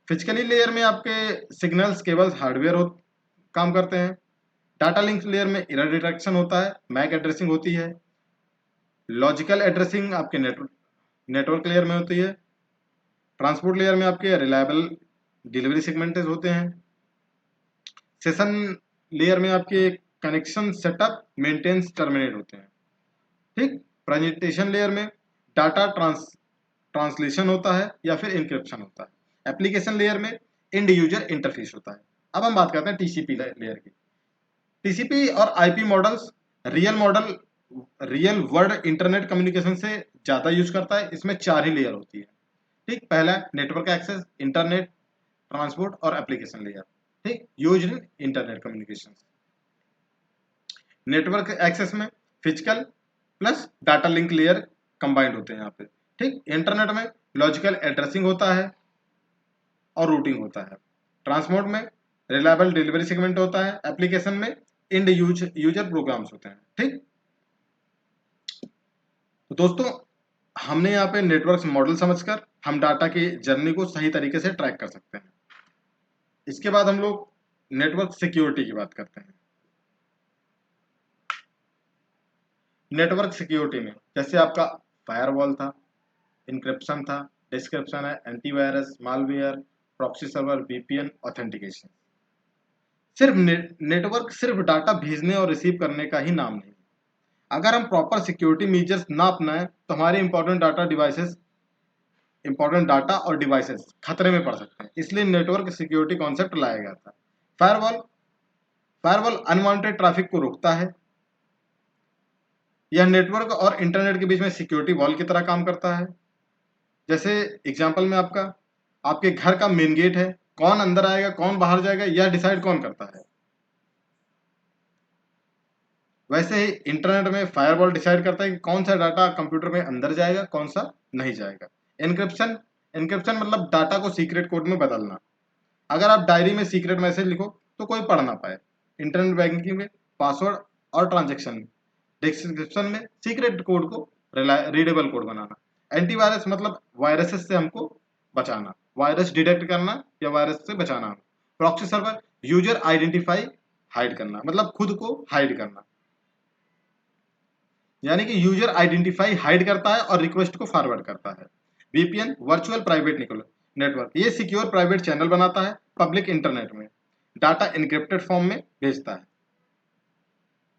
फिजिकली लेयर में आपके सिग्नल्स केबल्स हार्डवेयर काम करते हैं। डाटा लिंक लेयर में एरर डिटेक्शन होता है, मैक एड्रेसिंग होती है। लॉजिकल एड्रेसिंग आपके नेटवर्क लेयर में होती है। ट्रांसपोर्ट लेयर में आपके रिलायबल डिलीवरी सेगमेंट्स होते हैं। सेशन लेयर में आपके कनेक्शन सेटअप मेंटेनेंस टर्मिनेट होते हैं। ठीक, प्रेजेंटेशन लेयर में डाटा ट्रांसलेशन होता है या फिर इंक्रिप्शन होता है। एप्लीकेशन लेयर में एंड यूजर इंटरफेस होता है। अब हम बात करते हैं टीसीपी लेयर की। टीसीपी और IP models real world internet communication से ज्यादा यूज करता है। इसमें 4 ही लेयर होती है। ठीक, पहला नेटवर्क एक्सेस, इंटरनेट, ट्रांसपोर्ट और एप्लीकेशन लेयर। ठीक, used in internet communication. Network access में physical plus data link layer combined होते हैं यहाँ पे। ठीक, इंटरनेट में लॉजिकल एड्रेसिंग होता है और रूटिंग होता है। ट्रांसपोर्ट में रिलायबल डिलीवरी सेगमेंट होता है। एप्लीकेशन में इंड यूजर प्रोग्राम्स होते हैं। ठीक, तो दोस्तों, हमने यहाँ पे नेटवर्क मॉडल समझकर हम डाटा की जर्नी को सही तरीके से ट्रैक कर सकते हैं। इसके बाद हम लोग नेटवर्क सिक्योरिटी की बात करते हैं। नेटवर्क सिक्योरिटी में जैसे आपका फायरवॉल था, इनक्रिप्शन था, डिस्क्रिप्शन है, antivirus, malware, proxy server, VPN, authentication. सिर्फ नेटवर्क सिर्फ डाटा भेजने और रिसीव करने का ही नाम नहीं। अगर हम प्रॉपर सिक्योरिटी मेजर्स ना अपनाएं तो हमारे इंपॉर्टेंट डाटा और डिवाइसेस खतरे में पड़ सकते हैं। इसलिए नेटवर्क सिक्योरिटी कॉन्सेप्ट लाया गया था। फायरवॉल फायरवॉल अनवांटेड ट्रैफिक को रोकता है। यह नेटवर्क और इंटरनेट के बीच में सिक्योरिटी वॉल की तरह काम करता है। जैसे एग्जांपल में आपके घर का मेन गेट है, कौन अंदर आएगा कौन बाहर जाएगा यह डिसाइड कौन करता है। वैसे ही इंटरनेट में फायरवॉल डिसाइड करता है कि कौन सा डाटा कंप्यूटर में अंदर जाएगा कौन सा नहीं जाएगा। एन्क्रिप्शन एन्क्रिप्शन मतलब डाटा को सीक्रेट कोड में बदलना। अगर आप डायरी में सीक्रेट मैसेज लिखो तो कोई पढ़ ना पाए। इंटरनेट बैंकिंग में पासवर्ड और ट्रांजेक्शन में डिस्क्रिप्शन में सीक्रेट कोड को रीडेबल कोड बनाना। एंटीवायरस मतलब वायरसेस से हमको बचाना, वायरस डिटेक्ट करना या वायरस से बचाना। Proxy server user identify hide करना, मतलब खुद को हाइड करना, यानी कि यूजर आइडेंटिफाई हाइड करता है और रिक्वेस्ट को फॉरवर्ड करता है। वीपीएन वर्चुअल प्राइवेट नेटवर्क, ये सिक्योर प्राइवेट चैनल बनाता है पब्लिक इंटरनेट में, डाटा इनक्रिप्टेड फॉर्म में भेजता है,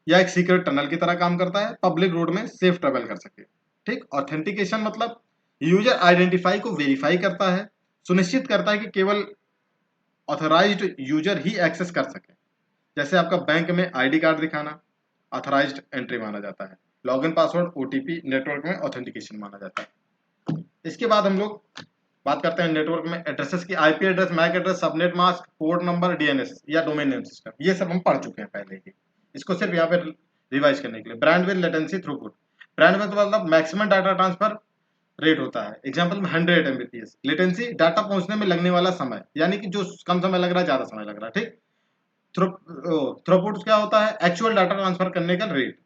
या एक सीक्रेट टनल की तरह काम करता है, पब्लिक रोड में सेफ ट्रेवल कर सके। ठीक। ऑथेंटिकेशन मतलब यूजर आइडेंटिफाई को वेरीफाई करता है, सुनिश्चित करता है कि केवल ऑथराइज्ड यूजर ही एक्सेस कर सके। जैसे आपका बैंक में आईडी कार्ड दिखाना ऑथराइज्ड एंट्री माना जाता है, लॉगिन पासवर्ड ओटीपी नेटवर्क में ऑथेंटिकेशन माना जाता है। इसके बाद हम लोग बात करते हैं नेटवर्क में एड्रेसेस की, IP address, MAC address, subnet mask, port number, DNS या डोमेन नेम सिस्टम, ये सब हम पढ़ चुके हैं पहले ही, इसको सिर्फ यहाँ पे रिवाइज करने के लिए। ब्रांडविड्थ, लेटेंसी, थ्रूपुट। ब्रांडविड्थ मतलब मैक्सिमम डाटा ट्रांसफर रेट होता है, एग्जांपल में 100 एमबीपीएस। लेटेंसी डाटा पहुंचने में लगने वाला समय, यानी कि जो कम समय लग रहा है ज्यादा समय लग रहा है। ठीक। थ्रूपुट क्या होता है, एक्चुअल डाटा ट्रांसफर करने का रेट।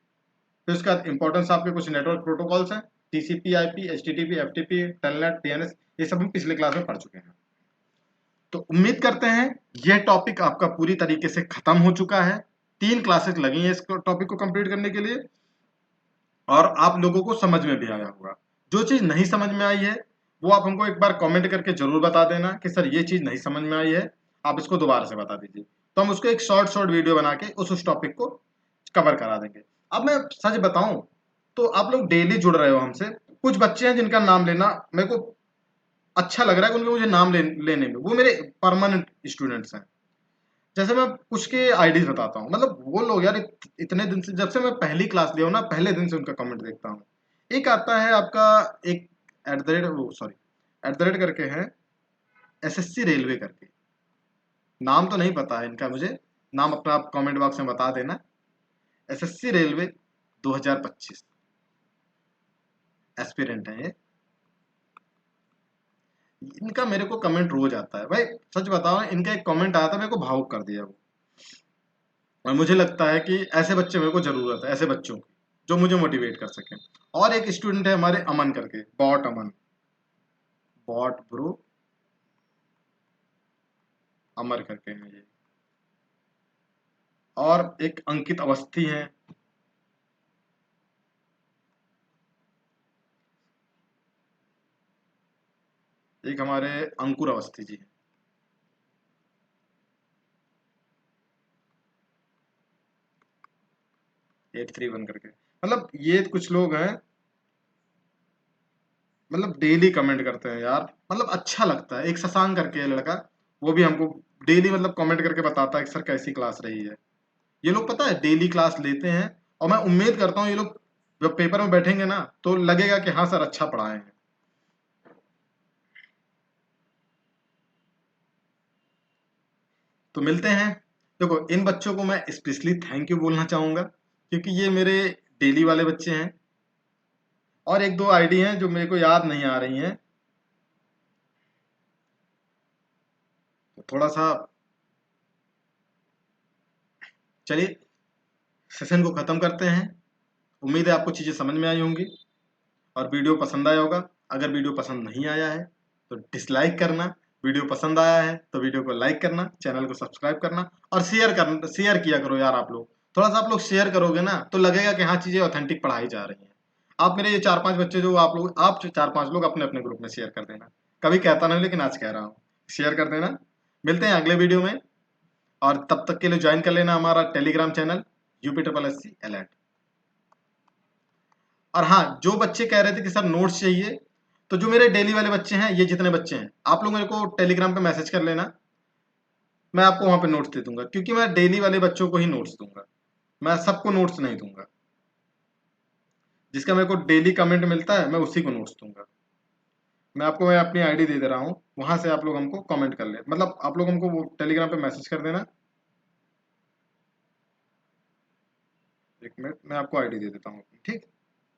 फिर उसके बाद इंपॉर्टेंस आपके कुछ नेटवर्क प्रोटोकॉल्स हैं, TCP IP, HTTP, FTP, telnet, DNS, ये सब हम पिछले क्लास में पढ़ चुके हैं। तो उम्मीद करते हैं यह टॉपिक आपका पूरी तरीके से खत्म हो चुका है। 3 क्लासेस लगी हैं इस टॉपिक को कंप्लीट करने के लिए और आप लोगों को समझ में भी आया होगा। जो चीज नहीं समझ में आई है वो आप हमको एक बार कमेंट करके जरूर बता देना कि सर ये चीज नहीं समझ में आई है, आप इसको दोबारा से बता दीजिए, तो हम उसको एक शॉर्ट वीडियो बना के उस टॉपिक को कवर करा देंगे। अब मैं सच बताऊं तो आप लोग डेली जुड़ रहे हो हमसे, कुछ बच्चे हैं जिनका नाम लेना मेरे को अच्छा लग रहा है, उनके मुझे नाम लेने में, वो मेरे परमानेंट स्टूडेंट्स हैं। जैसे मैं कुछ के आईडीज बताता हूँ, मतलब वो लोग यार इतने दिन से, जब से मैं पहली क्लास लिया हूँ ना, पहले दिन से उनका कमेंट देखता हूँ। एक आता है आपका, एक एट द रेट, वो सॉरी एट द रेट करके है, एसएससी रेलवे करके, नाम तो नहीं पता है इनका मुझे, नाम अपना आप कमेंट बॉक्स में बता देना। एसएससी रेलवे 2025 एस्पिरेंट है ये। इनका मेरे को कमेंट रोज आता है भाई, सच बताओ ना, इनका एक कमेंट आया था मेरे को भावुक कर दिया वो। और मुझे लगता है कि ऐसे बच्चे मेरे को जरूरत है, ऐसे बच्चों की जो मुझे मोटिवेट कर सके। और एक स्टूडेंट है हमारे अमन करके, बॉट अमन, बॉट ब्रो अमर करके हैं ये। और एक अंकित अवस्थी है, एक हमारे अंकुर अवस्थी जी, 831 करके। मतलब ये कुछ लोग हैं, मतलब डेली कमेंट करते हैं यार, मतलब अच्छा लगता है। एक शशांक करके है लड़का, वो भी हमको डेली मतलब कमेंट करके बताता है कि सर कैसी क्लास रही है। ये लोग पता है डेली क्लास लेते हैं, और मैं उम्मीद करता हूँ ये लोग जब पेपर में बैठेंगे ना तो लगेगा कि हाँ सर अच्छा पढ़ाए हैं। तो मिलते हैं। देखो इन बच्चों को मैं स्पेशली थैंक यू बोलना चाहूंगा, क्योंकि ये मेरे डेली वाले बच्चे हैं। और एक दो आईडी हैं जो मेरे को याद नहीं आ रही हैं, तो थोड़ा सा, चलिए सेशन को खत्म करते हैं। उम्मीद है आपको चीजें समझ में आई होंगी और वीडियो पसंद आया होगा। अगर वीडियो पसंद नहीं आया है तो डिसलाइक करना, वीडियो पसंद आया है तो वीडियो को लाइक करना, चैनल को सब्सक्राइब करना और शेयर किया करो यार। आप लोग थोड़ा सा आप लोग शेयर करोगे ना तो लगेगा कि हाँ चीजें ऑथेंटिक पढ़ाई जा रही हैं। आप मेरे ये 4-5 बच्चे जो आप 4-5 लोग अपने अपने ग्रुप में शेयर कर देना। कभी कहता नहीं लेकिन आज कह रहा हूँ, शेयर कर देना। मिलते हैं अगले वीडियो में, और तब तक के लिए ज्वाइन कर लेना हमारा Telegram channel UP SSC alert. और हाँ, जो बच्चे कह रहे थे कि सर नोट्स चाहिए, तो जो मेरे डेली वाले बच्चे हैं, ये जितने बच्चे हैं, आप लोग मेरे को टेलीग्राम पे मैसेज कर लेना, मैं आपको वहां पे नोट्स दे दूंगा, क्योंकि मैं डेली वाले बच्चों को ही नोट्स दूंगा, मैं सबको नोट्स नहीं दूंगा। जिसका मेरे को डेली कमेंट मिलता है मैं उसी को नोट्स दूंगा। मैं अपनी आईडी दे दे रहा हूँ, वहां से आप लोग हमको कमेंट कर ले, मतलब आप लोग हमको वो टेलीग्राम पे मैसेज कर देना। एक मिनट मैं आपको आईडी दे देता हूँ, ठीक।